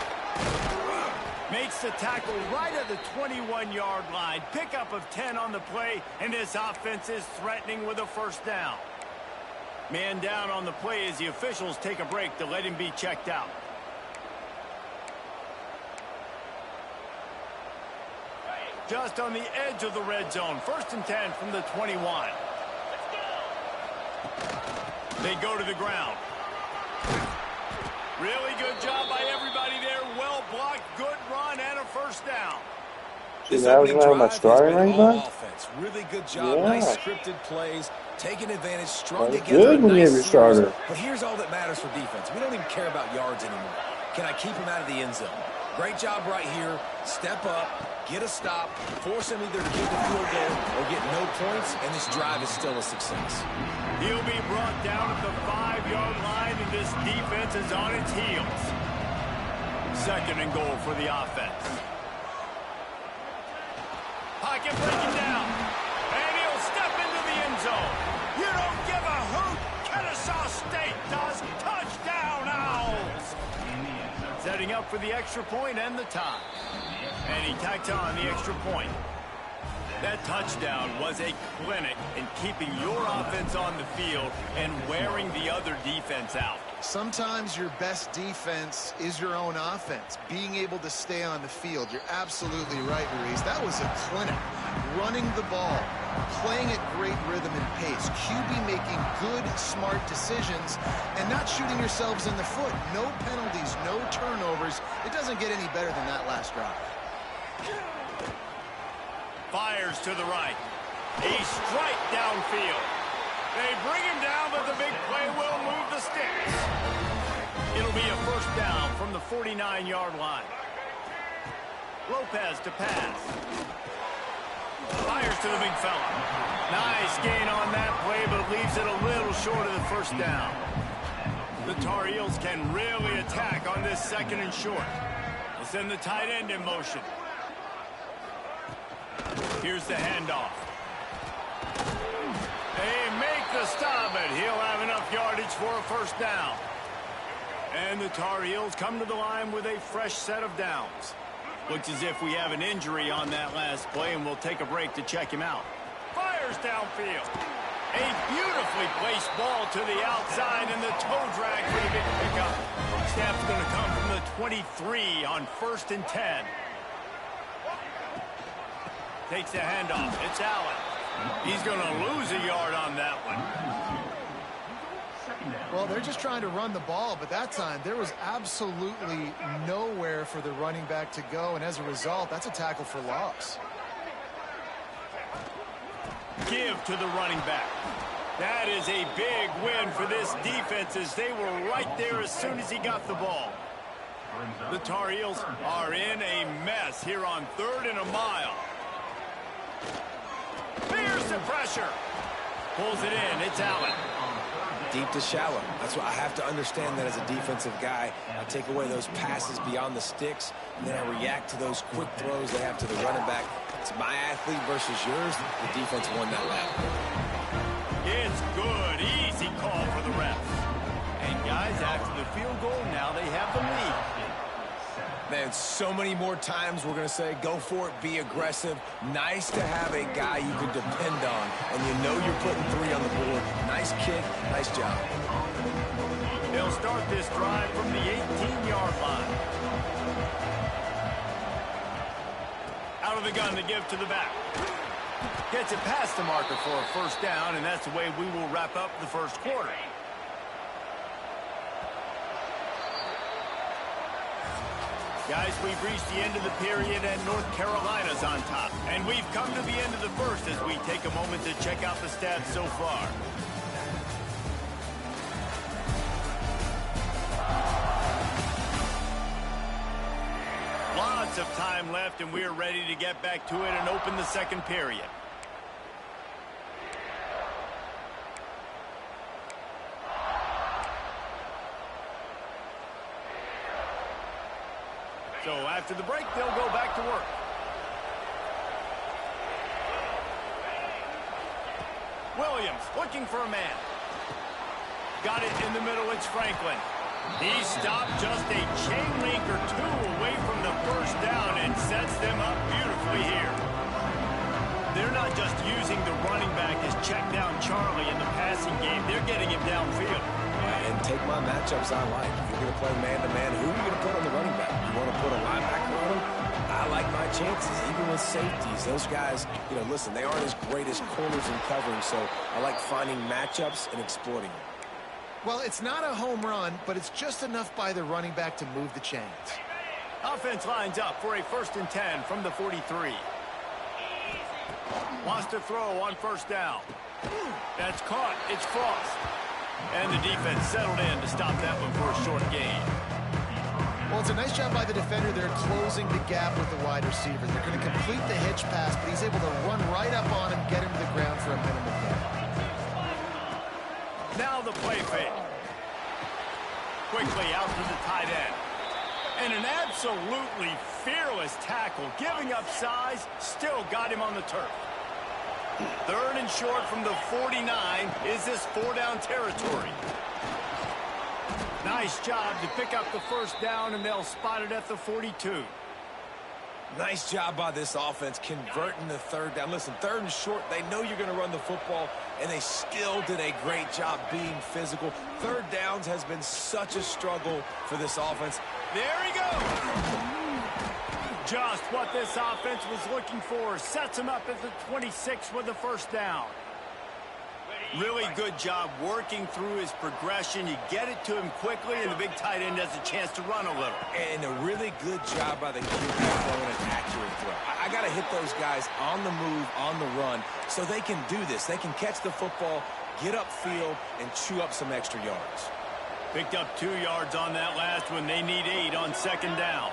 Makes the tackle right at the 21-yard line. Pickup of 10 on the play, and this offense is threatening with a first down. Man down on the play as the officials take a break to let him be checked out. Just on the edge of the red zone. 1st and 10 from the 21. They go to the ground. Really good job by everybody there. Well blocked, good run, and a first down. This opening drive my starting right now? Offense. Really good job. Nice scripted plays. Taking advantage, strung That's together. good when you have your starter. But here's all that matters for defense. We don't even care about yards anymore. Can I keep him out of the end zone? Great job right here. Step up, get a stop, force him either to get the field goal or get no points, and this drive is still a success. He'll be brought down at the 5-yard line, and this defense is on its heels. 2nd and goal for the offense. Pocket breaking down, and he'll step into the end zone. You don't give a hoot. Kennesaw State does. Touchdown, Owls. Setting up for the extra point and the tie. And he tacks on the extra point. That touchdown was a clinic in keeping your offense on the field and wearing the other defense out. Sometimes your best defense is your own offense, being able to stay on the field. You're absolutely right, Maurice. That was a clinic. Running the ball, playing at great rhythm and pace, QB making good, smart decisions, and not shooting yourselves in the foot. No penalties, no turnovers. It doesn't get any better than that last drive. Fires to the right. A strike downfield. They bring him down, but the big play will move the sticks. It'll be a first down from the 49-yard line. Lopez to pass. Fires to the big fella. Nice gain on that play, but leaves it a little short of the first down. The Tar Heels can really attack on this 2nd and short. They'll send the tight end in motion. Here's the handoff. They make the stop, but he'll have enough yardage for a first down. And the Tar Heels come to the line with a fresh set of downs. Looks as if we have an injury on that last play, and we'll take a break to check him out. Fires downfield. A beautifully placed ball to the outside, and the toe drag for the big pickup. Snap's going to come from the 23 on 1st and 10. Takes the handoff. It's Allen. He's going to lose a yard on that one. Well, they're just trying to run the ball, but that time there was absolutely nowhere for the running back to go, and as a result, that's a tackle for loss. Give to the running back. That is a big win for this defense as they were right there as soon as he got the ball. The Tar Heels are in a mess here on 3rd and a mile. Fears the pressure. Pulls it in. It's Allen. Deep to shallow. That's what I have to understand that as a defensive guy. I take away those passes beyond the sticks, and then I react to those quick throws they have to the running back. It's my athlete versus yours. The defense won that lap. It's good. Easy call for the refs. And guys, after the field goal, now they have the lead. Man, so many more times we're going to say, go for it, be aggressive. Nice to have a guy you can depend on, and you know you're putting 3 on the board. Nice kick, nice job. They'll start this drive from the 18-yard line. Out of the gun to give to the back. Gets it past the marker for a first down, and that's the way we will wrap up the first quarter. Guys, we've reached the end of the period, and North Carolina's on top. And we've come to the end of the first as we take a moment to check out the stats so far. Lots of time left, and we're ready to get back to it and open the second period. So after the break, they'll go back to work. Williams looking for a man. Got it in the middle. It's Franklin. He stopped just a chain link or 2 away from the first down and sets them up beautifully here. They're not just using the running back as check down Charlie in the passing game. They're getting him downfield. And take my matchups I like. If you're going to play man-to-man, who are you going to put on the running back? You want to put a linebacker on him? I like my chances, even with safeties. Those guys, listen, they aren't as great as corners and covering, so I like finding matchups and exploiting them. Well, it's not a home run, but it's just enough by the running back to move the chains. Offense lines up for a 1st and 10 from the 43. Wants to throw on first down. That's caught. It's Frost. And the defense settled in to stop that one for a short gain. Well, it's a nice job by the defender. They're closing the gap with the wide receiver. They're going to complete the hitch pass, but he's able to run right up on him, get him to the ground for a minimal gain. Now the play fake. Quickly out to the tight end. And an absolutely fearless tackle, giving up size, still got him on the turf. 3rd and short from the 49. Is this 4-down territory? Nice job to pick up the first down, and they'll spot it at the 42. Nice job by this offense converting the 3rd down. Listen, 3rd and short, they know you're going to run the football, and they still did a great job being physical. 3rd downs has been such a struggle for this offense. There he goes. Just what this offense was looking for. Sets him up at the 26 with the first down. Really good job working through his progression. You get it to him quickly, and the big tight end has a chance to run a little. And a really good job by the QB throwing an accurate throw. I got to hit those guys on the move, on the run, so they can do this. They can catch the football, get upfield, and chew up some extra yards. Picked up 2 yards on that last one. They need 8 on 2nd down.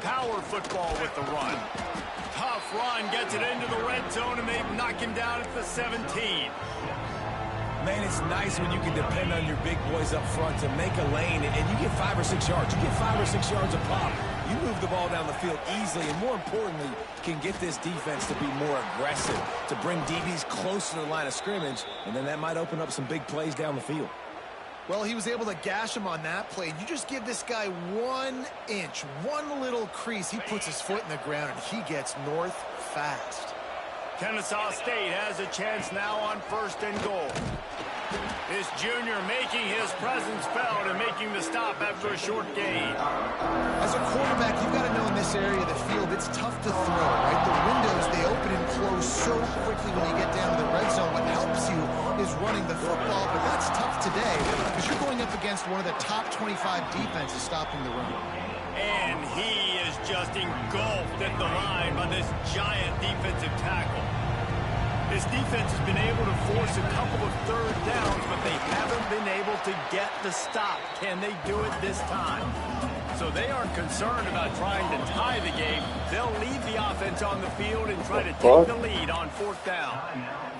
Power football with the run. Tough run, gets it into the red zone, and they knock him down at the 17. Man, it's nice when you can depend on your big boys up front to make a lane, and you get 5 or 6 yards. You get 5 or 6 yards a pop. You move the ball down the field easily, and more importantly, can get this defense to be more aggressive, to bring DBs closer to the line of scrimmage, and then that might open up some big plays down the field. Well, he was able to gash him on that play. You just give this guy 1 inch, one little crease. He puts his foot in the ground, and he gets north fast. Kennesaw State has a chance now on 1st and goal. This junior making his presence felt and making the stop after a short gain. As a quarterback, you've got to know in this area of the field, it's tough to throw, right? The windows, they open and close so quickly when you get down to the red zone. What helps you is running the football, but that's tough today because you're going up against one of the top 25 defenses stopping the run. And he is just engulfed at the line by this giant defensive tackle. This defense has been able to force a couple of 3rd downs, but they haven't been able to get the stop. Can they do it this time? So they aren't concerned about trying to tie the game. They'll leave the offense on the field and try to take the lead on 4th down.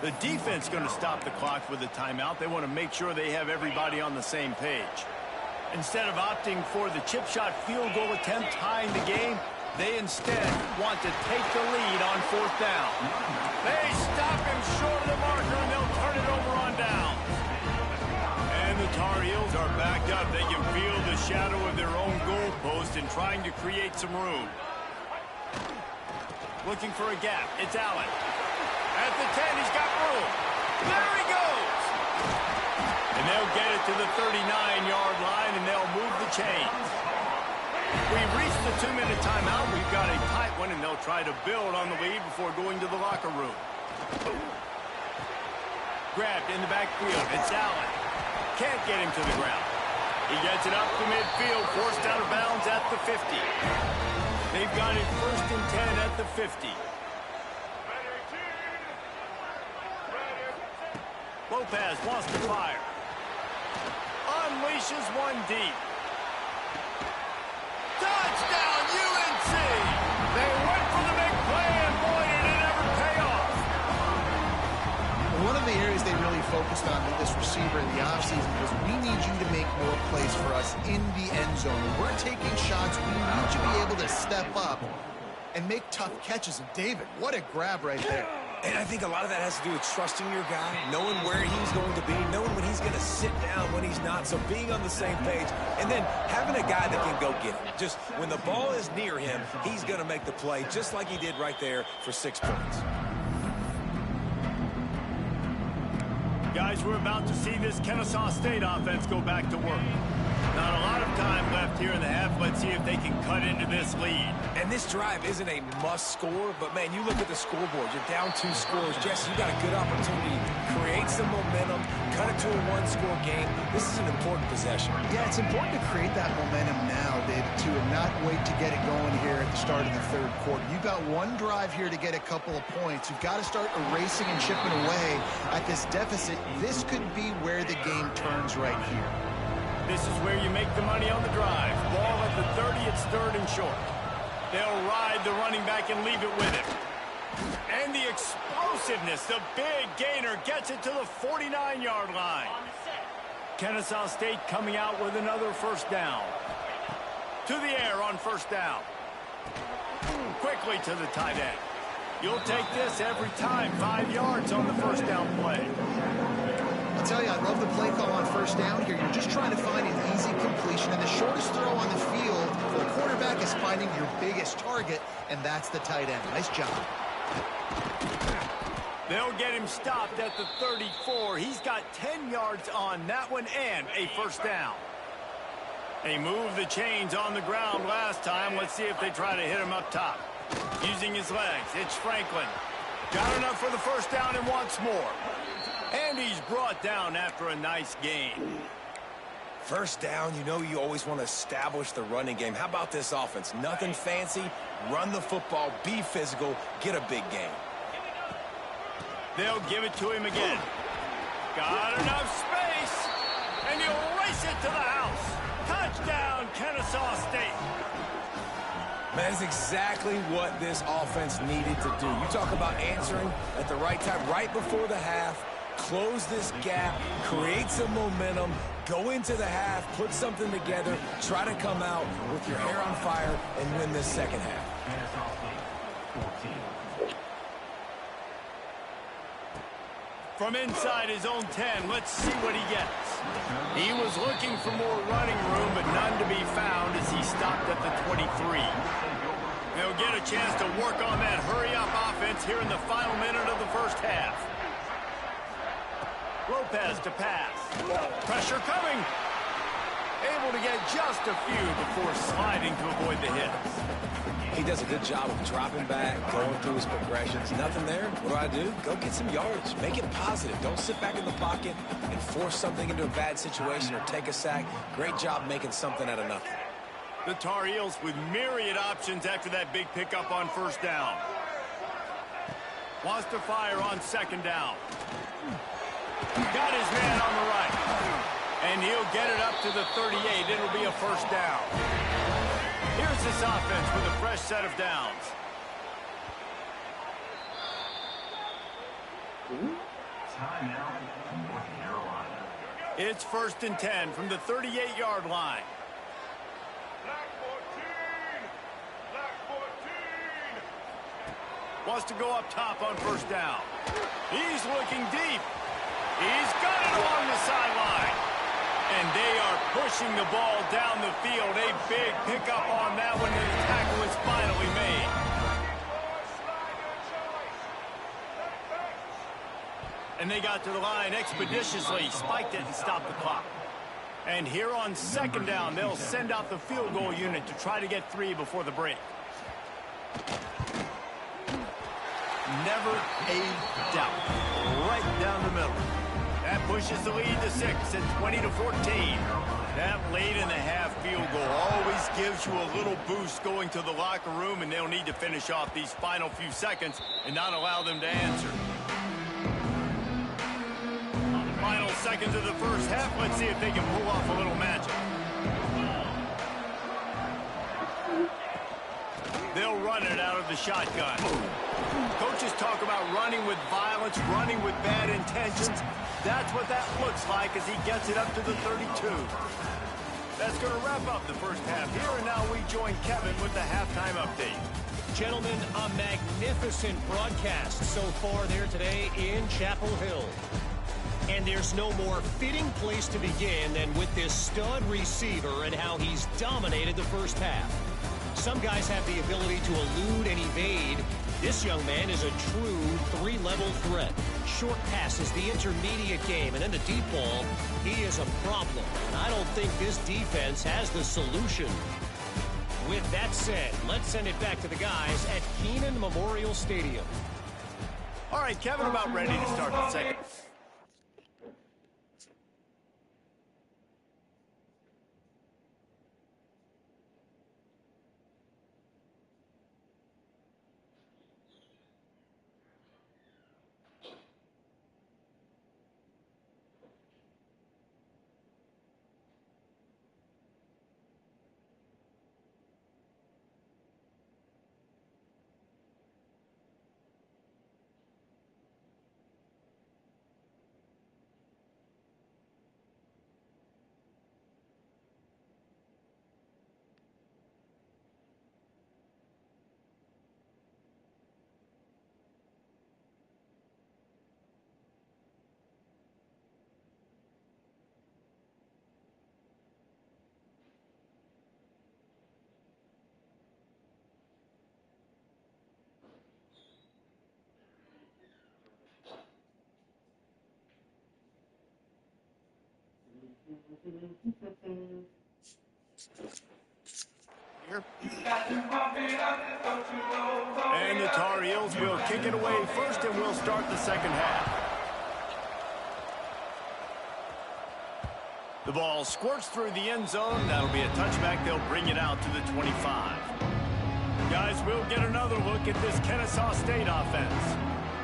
The defense going to stop the clock with a timeout. They want to make sure they have everybody on the same page. Instead of opting for the chip shot field goal attempt tying the game, they instead want to take the lead on 4th down. They stop him short of the marker, and they'll turn it over on down. And the Tar Heels are backed up. They can feel the shadow of their own goalpost and trying to create some room. Looking for a gap. It's Allen. At the 10, he's got room. There he goes. And they'll get it to the 39-yard line, and they'll move the chains. We've reached the 2-minute timeout. We've got a tight one, and they'll try to build on the lead before going to the locker room. Grabbed in the backfield. It's Allen. Can't get him to the ground. He gets it up to midfield, forced out of bounds at the 50. They've got it 1st and 10 at the 50. Lopez wants to fire. Unleashes one deep. Touchdown, UNC! They went for the big play, and boy, did it ever pay off. One of the areas they really focused on with this receiver in the offseason was we need you to make more plays for us in the end zone. When we're taking shots, we need you to be able to step up and make tough catches. And David, what a grab right there. And I think a lot of that has to do with trusting your guy, knowing where he's going to be, knowing when he's going to sit down, when he's not, so being on the same page, and then having a guy that can go get it. Just when the ball is near him, he's going to make the play, just like he did right there for 6 points. Guys, we're about to see this Kennesaw State offense go back to work. Not a lot of time left here in the half. Let's see if they can cut into this lead. And this drive isn't a must score, but man, you look at the scoreboard. You're down 2 scores. Jesse, you got a good opportunity. Create some momentum. Cut it to a 1-score game. This is an important possession. Yeah, it's important to create that momentum now, David, too, and not wait to get it going here at the start of the 3rd quarter. You've got one drive here to get a couple of points. You've got to start erasing and chipping away at this deficit. This could be where the game turns right here. This is where you make the money on the drive. Ball at the 30, it's third and short. They'll ride the running back and leave it with him. And the explosiveness, the big gainer gets it to the 49-yard line. Kennesaw State coming out with another first down. To the air on first down. Quickly to the tight end. You'll take this every time. 5 yards on the first down play. I'll tell you, I love the play call on first down here. You're just trying to find an easy completion, and the shortest throw on the field for the quarterback is finding your biggest target, and that's the tight end. Nice job. They'll get him stopped at the 34. He's got 10 yards on that one and a first down. They moved the chains on the ground last time. Let's see if they try to hit him up top. Using his legs, it's Franklin. Got enough for the first down and wants more. And he's brought down after a nice gain. First down, you know you always want to establish the running game. How about this offense? Nothing fancy. Run the football, be physical, get a big gain. They'll give it to him again. Got enough space. And he'll race it to the house. Touchdown, Kennesaw State. Man, that's exactly what this offense needed to do. You talk about answering at the right time, right before the half. Close this gap, create some momentum, go into the half, put something together, try to come out with your hair on fire and win this second half. From inside his own 10, let's see what he gets. He was looking for more running room, but none to be found as he stopped at the 23. They'll get a chance to work on that hurry-up offense here in the final minute of the first half. Lopez to pass. Pressure coming. Able to get just a few before sliding to avoid the hits. He does a good job of dropping back, going through his progressions. Nothing there. What do? Go get some yards. Make it positive. Don't sit back in the pocket and force something into a bad situation or take a sack. Great job making something out of nothing. The Tar Heels with myriad options after that big pickup on first down. Wants to fire on second down. Got his man on the right. And he'll get it up to the 38. It'll be a first down. Here's this offense with a fresh set of downs. Timeout, North Carolina. It's first and 10 from the 38-yard line. Wants to go up top on first down. He's looking deep. He's got it along the sideline. And they are pushing the ball down the field. A big pickup on that one, and the tackle is finally made. And they got to the line expeditiously, spiked it and stopped the clock. And here on second down, they'll send out the field goal unit to try to get 3 before the break. Never a doubt. Right down the middle. That pushes the lead to 6 at 20-14. That late-in-the-half field goal always gives you a little boost going to the locker room, and they'll need to finish off these final few seconds and not allow them to answer. Final seconds of the first half. Let's see if they can pull off a little magic. They'll run it out of the shotgun. Coaches talk about running with violence, running with bad intentions. That's what that looks like as he gets it up to the 32. That's going to wrap up the first half here, and now we join Kevin with the halftime update. Gentlemen, a magnificent broadcast so far there today in Chapel Hill. And there's no more fitting place to begin than with this stud receiver and how he's dominated the first half. Some guys have the ability to elude and evade. This young man is a true 3-level threat. Short passes, the intermediate game, and then the deep ball, he is a problem. And I don't think this defense has the solution. With that said, let's send it back to the guys at Kenan Memorial Stadium. All right, Kevin, about ready to start the second. And the Tar Heels will kick it away first, and we'll start the second half. The ball squirts through the end zone. That'll be a touchback. They'll bring it out to the 25. Guys, we'll get another look at this Kennesaw State offense.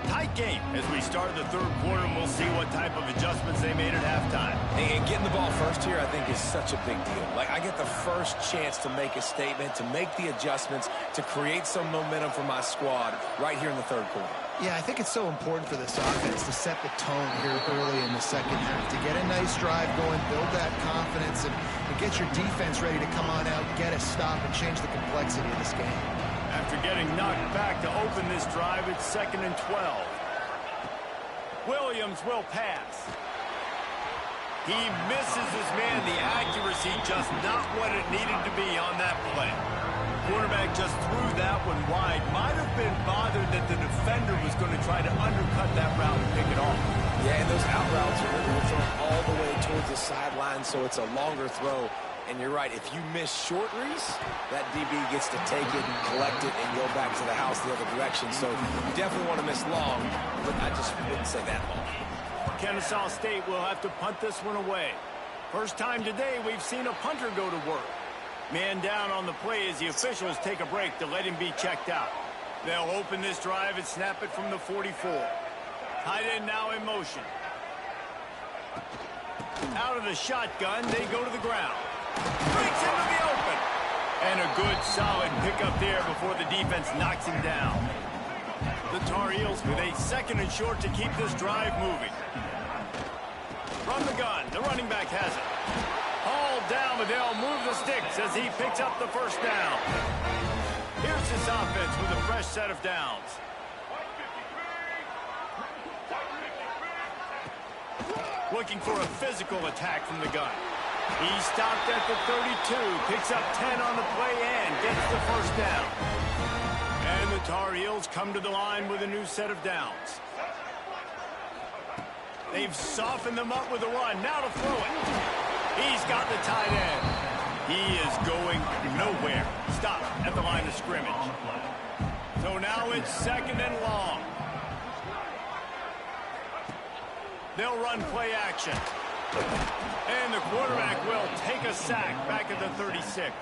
Tight game as we start the third quarter, and we'll see what type of adjustments they made at halftime. And getting the ball first here, I think, is such a big deal. Like, I get the first chance to make a statement, to make the adjustments, to create some momentum for my squad right here in the third quarter. Yeah, I think it's so important for this offense to set the tone here early in the second half, to get a nice drive going, build that confidence, and get your defense ready to come on out, get a stop, and change the complexity of this game. After getting knocked back to open this drive, it's 2nd and 12. Williams will pass. He misses his man. The accuracy just not what it needed to be on that play. Quarterback just threw that one wide. Might have been bothered that the defender was going to try to undercut that route and pick it off. Yeah, and those out routes are really thrown all the way towards the sideline, so it's a longer throw. And you're right, if you miss short, Reese, that DB gets to take it and collect it and go back to the house the other direction. So you definitely want to miss long, but I just wouldn't say that long. Kennesaw State will have to punt this one away. First time today we've seen a punter go to work. Man down on the play as the officials take a break to let him be checked out. They'll open this drive and snap it from the 44. Tight end now in motion. Out of the shotgun, they go to the ground. Breaks into the open. And a good, solid pickup there before the defense knocks him down. The Tar Heels with a 2nd and short to keep this drive moving. From the gun, the running back has it. Hauled down, but they'll move the sticks as he picks up the first down. Here's this offense with a fresh set of downs. Looking for a physical attack from the gun. He stopped at the 32, picks up 10 on the play and gets the first down. And the Tar Heels come to the line with a new set of downs. They've softened them up with a run. Now to throw it. He's got the tight end. He is going nowhere. Stop at the line of scrimmage. So now it's 2nd and long. They'll run play action. And the quarterback will take a sack back at the 36.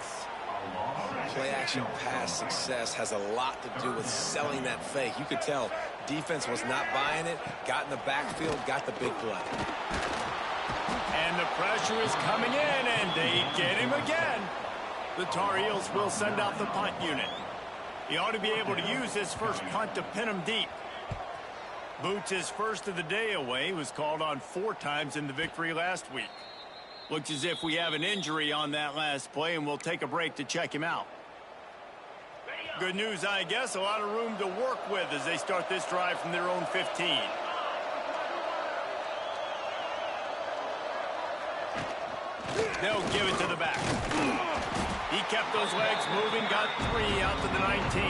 Play action pass success has a lot to do with selling that fake. You could tell defense was not buying it, got in the backfield, got the big play. And the pressure is coming in, and they get him again. The Tar Heels will send out the punt unit. He ought to be able to use his first punt to pin him deep. Boots his first of the day away, was called on 4 times in the victory last week. Looks as if we have an injury on that last play, and we'll take a break to check him out. Good news, I guess, a lot of room to work with as they start this drive from their own 15. They'll give it to the back. He kept those legs moving, got 3 out to the 19.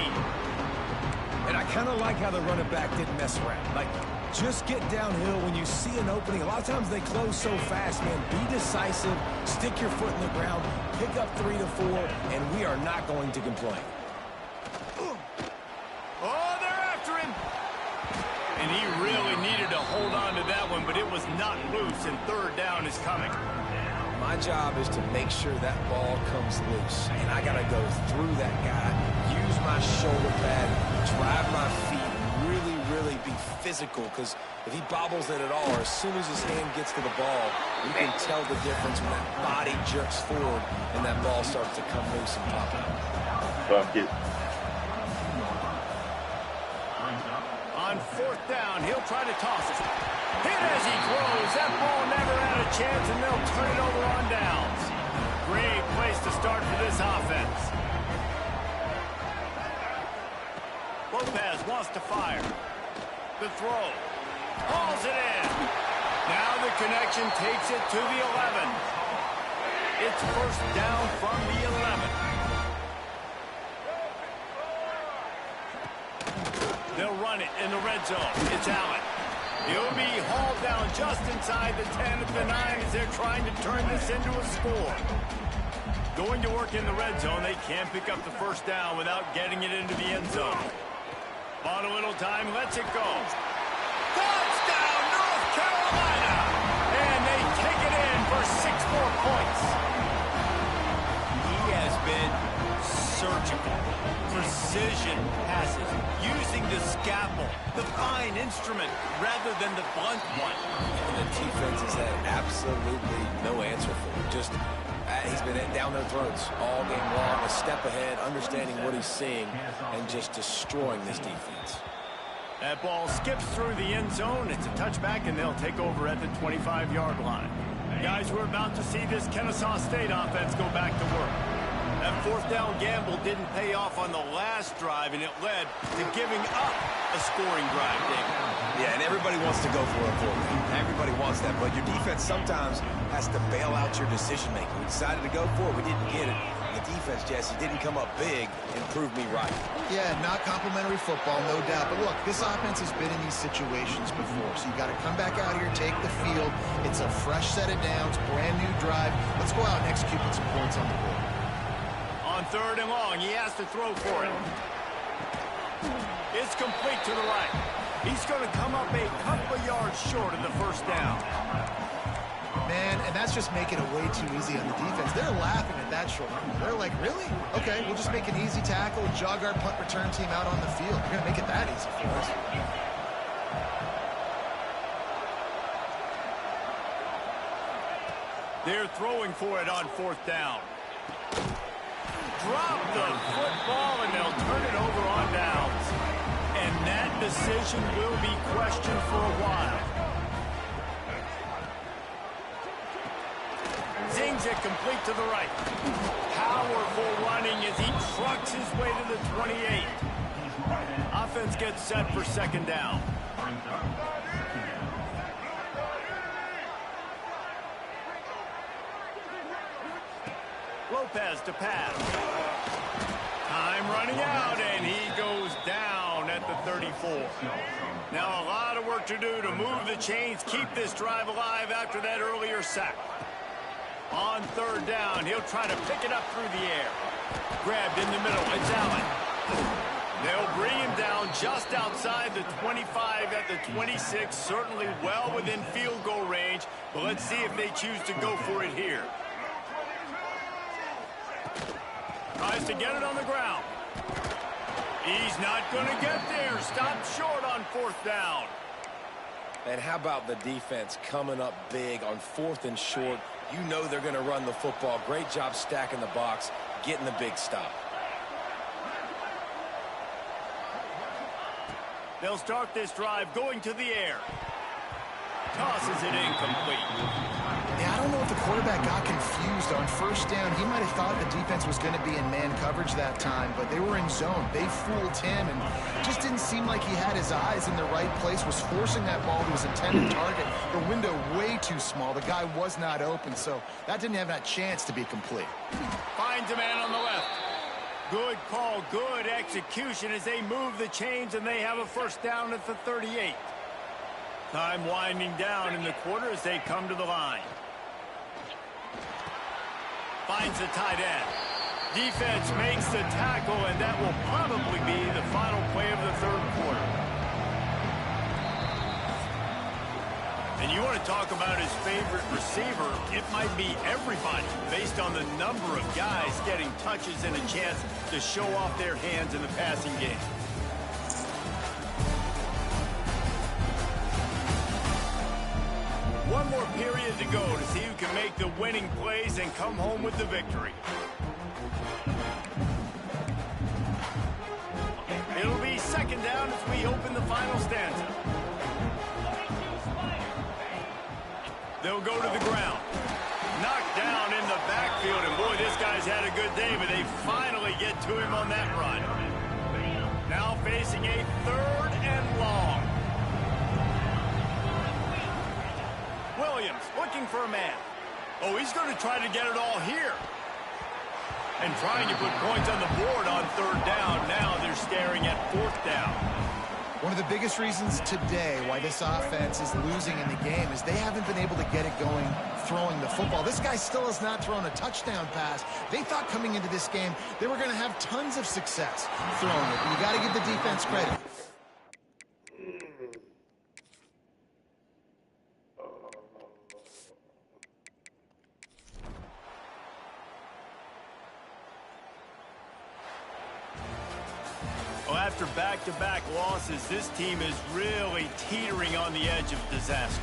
And I kind of like how the running back didn't mess around. Like, just get downhill when you see an opening. A lot of times they close so fast, man. Be decisive, stick your foot in the ground, pick up 3 to 4, and we are not going to complain. Oh, they're after him. And he really needed to hold on to that one, but it was not loose, and 3rd down is coming. My job is to make sure that ball comes loose, and I got to go through that guy, use my shoulder pad, drive my feet, really be physical, because if he bobbles it at all, or as soon as his hand gets to the ball, you can tell the difference when that body jerks forward and that ball starts to come loose and pop out. Fuck it. On 4th down, he'll try to toss it. Hit as he throws. That ball never had a chance, and they'll turn it over on downs. Great place to start for this offense. Lopez wants to fire. The throw. Hauls it in. Now the connection takes it to the 11. It's 1st down from the 11. They'll run it in the red zone. It's Allen. He'll be hauled down just inside the 10 at the 9 as they're trying to turn this into a score. Going to work in the red zone, they can't pick up the first down without getting it into the end zone. Bought a little time, lets it go. Touchdown, North Carolina! And they take it in for 6 more points. He has been surgical. Precision passes, using the scalpel, the fine instrument, rather than the blunt one. And the defense has had absolutely no answer for him. Just, he's been down their throats all game long, a step ahead, understanding what he's seeing, and just destroying this defense. That ball skips through the end zone. It's a touchback, and they'll take over at the 25-yard line. Guys, we're about to see this Kennesaw State offense go back to work. That fourth down gamble didn't pay off on the last drive, and it led to giving up a scoring drive, David. Yeah, and everybody wants to go for a fourth down. Everybody wants that, but your defense sometimes has to bail out your decision-making. We decided to go for it. We didn't get it. The defense, Jesse, didn't come up big and prove me right. Yeah, not complimentary football, no doubt. But look, this offense has been in these situations before, so you got to come back out here, take the field. It's a fresh set of downs, brand new drive. Let's go out and execute with some points on the board. On 3rd and long, he has to throw for it. It's complete to the right. He's going to come up a couple of yards short of the first down. Man, and that's just making it way too easy on the defense. They're laughing at that short. They're like, really? Okay, we'll just make an easy tackle, jog our punt return team out on the field. We're going to make it that easy for us. They're throwing for it on 4th down. Drop the football, and they'll turn it over on downs. And that decision will be questioned for a while. Zings it complete to the right. Powerful running as he trucks his way to the 28. Offense gets set for 2nd down. Lopez to pass. Time running out, and he goes down at the 34. Now a lot of work to do to move the chains, keep this drive alive after that earlier sack. On 3rd down, he'll try to pick it up through the air. Grabbed in the middle, it's Allen. They'll bring him down just outside the 25 at the 26, certainly well within field goal range, but let's see if they choose to go for it here. Tries to get it on the ground. He's not going to get there. Stopped short on 4th down. And how about the defense coming up big on 4th and short? You know they're going to run the football. Great job stacking the box, getting the big stop. They'll start this drive going to the air. Tosses it incomplete. Yeah, I don't know if the quarterback got confused on 1st down. He might have thought the defense was going to be in man coverage that time, but they were in zone. They fooled him, and just didn't seem like he had his eyes in the right place, was forcing that ball to his intended target. The window way too small. The guy was not open, so that didn't have that chance to be complete. Finds a man on the left. Good call, good execution as they move the chains, and they have a 1st down at the 38. Time winding down in the quarter as they come to the line. Finds the tight end. Defense makes the tackle, and that will probably be the final play of the 3rd quarter. And you want to talk about his favorite receiver, it might be everybody based on the number of guys getting touches and a chance to show off their hands in the passing game. One more period to go to see who can make the winning plays and come home with the victory. It'll be 2nd down as we open the final stanza. They'll go to the ground. Knocked down in the backfield, and boy, this guy's had a good day, but they finally get to him on that run. Now facing a 3rd and long. Williams looking for a man. Oh, he's going to try to get it all here. And trying to put points on the board on 3rd down. Now they're staring at 4th down. One of the biggest reasons today why this offense is losing in the game is they haven't been able to get it going throwing the football. This guy still has not thrown a touchdown pass. They thought coming into this game they were going to have tons of success throwing it. You got to give the defense credit. Well, after back-to-back losses, this team is really teetering on the edge of disaster.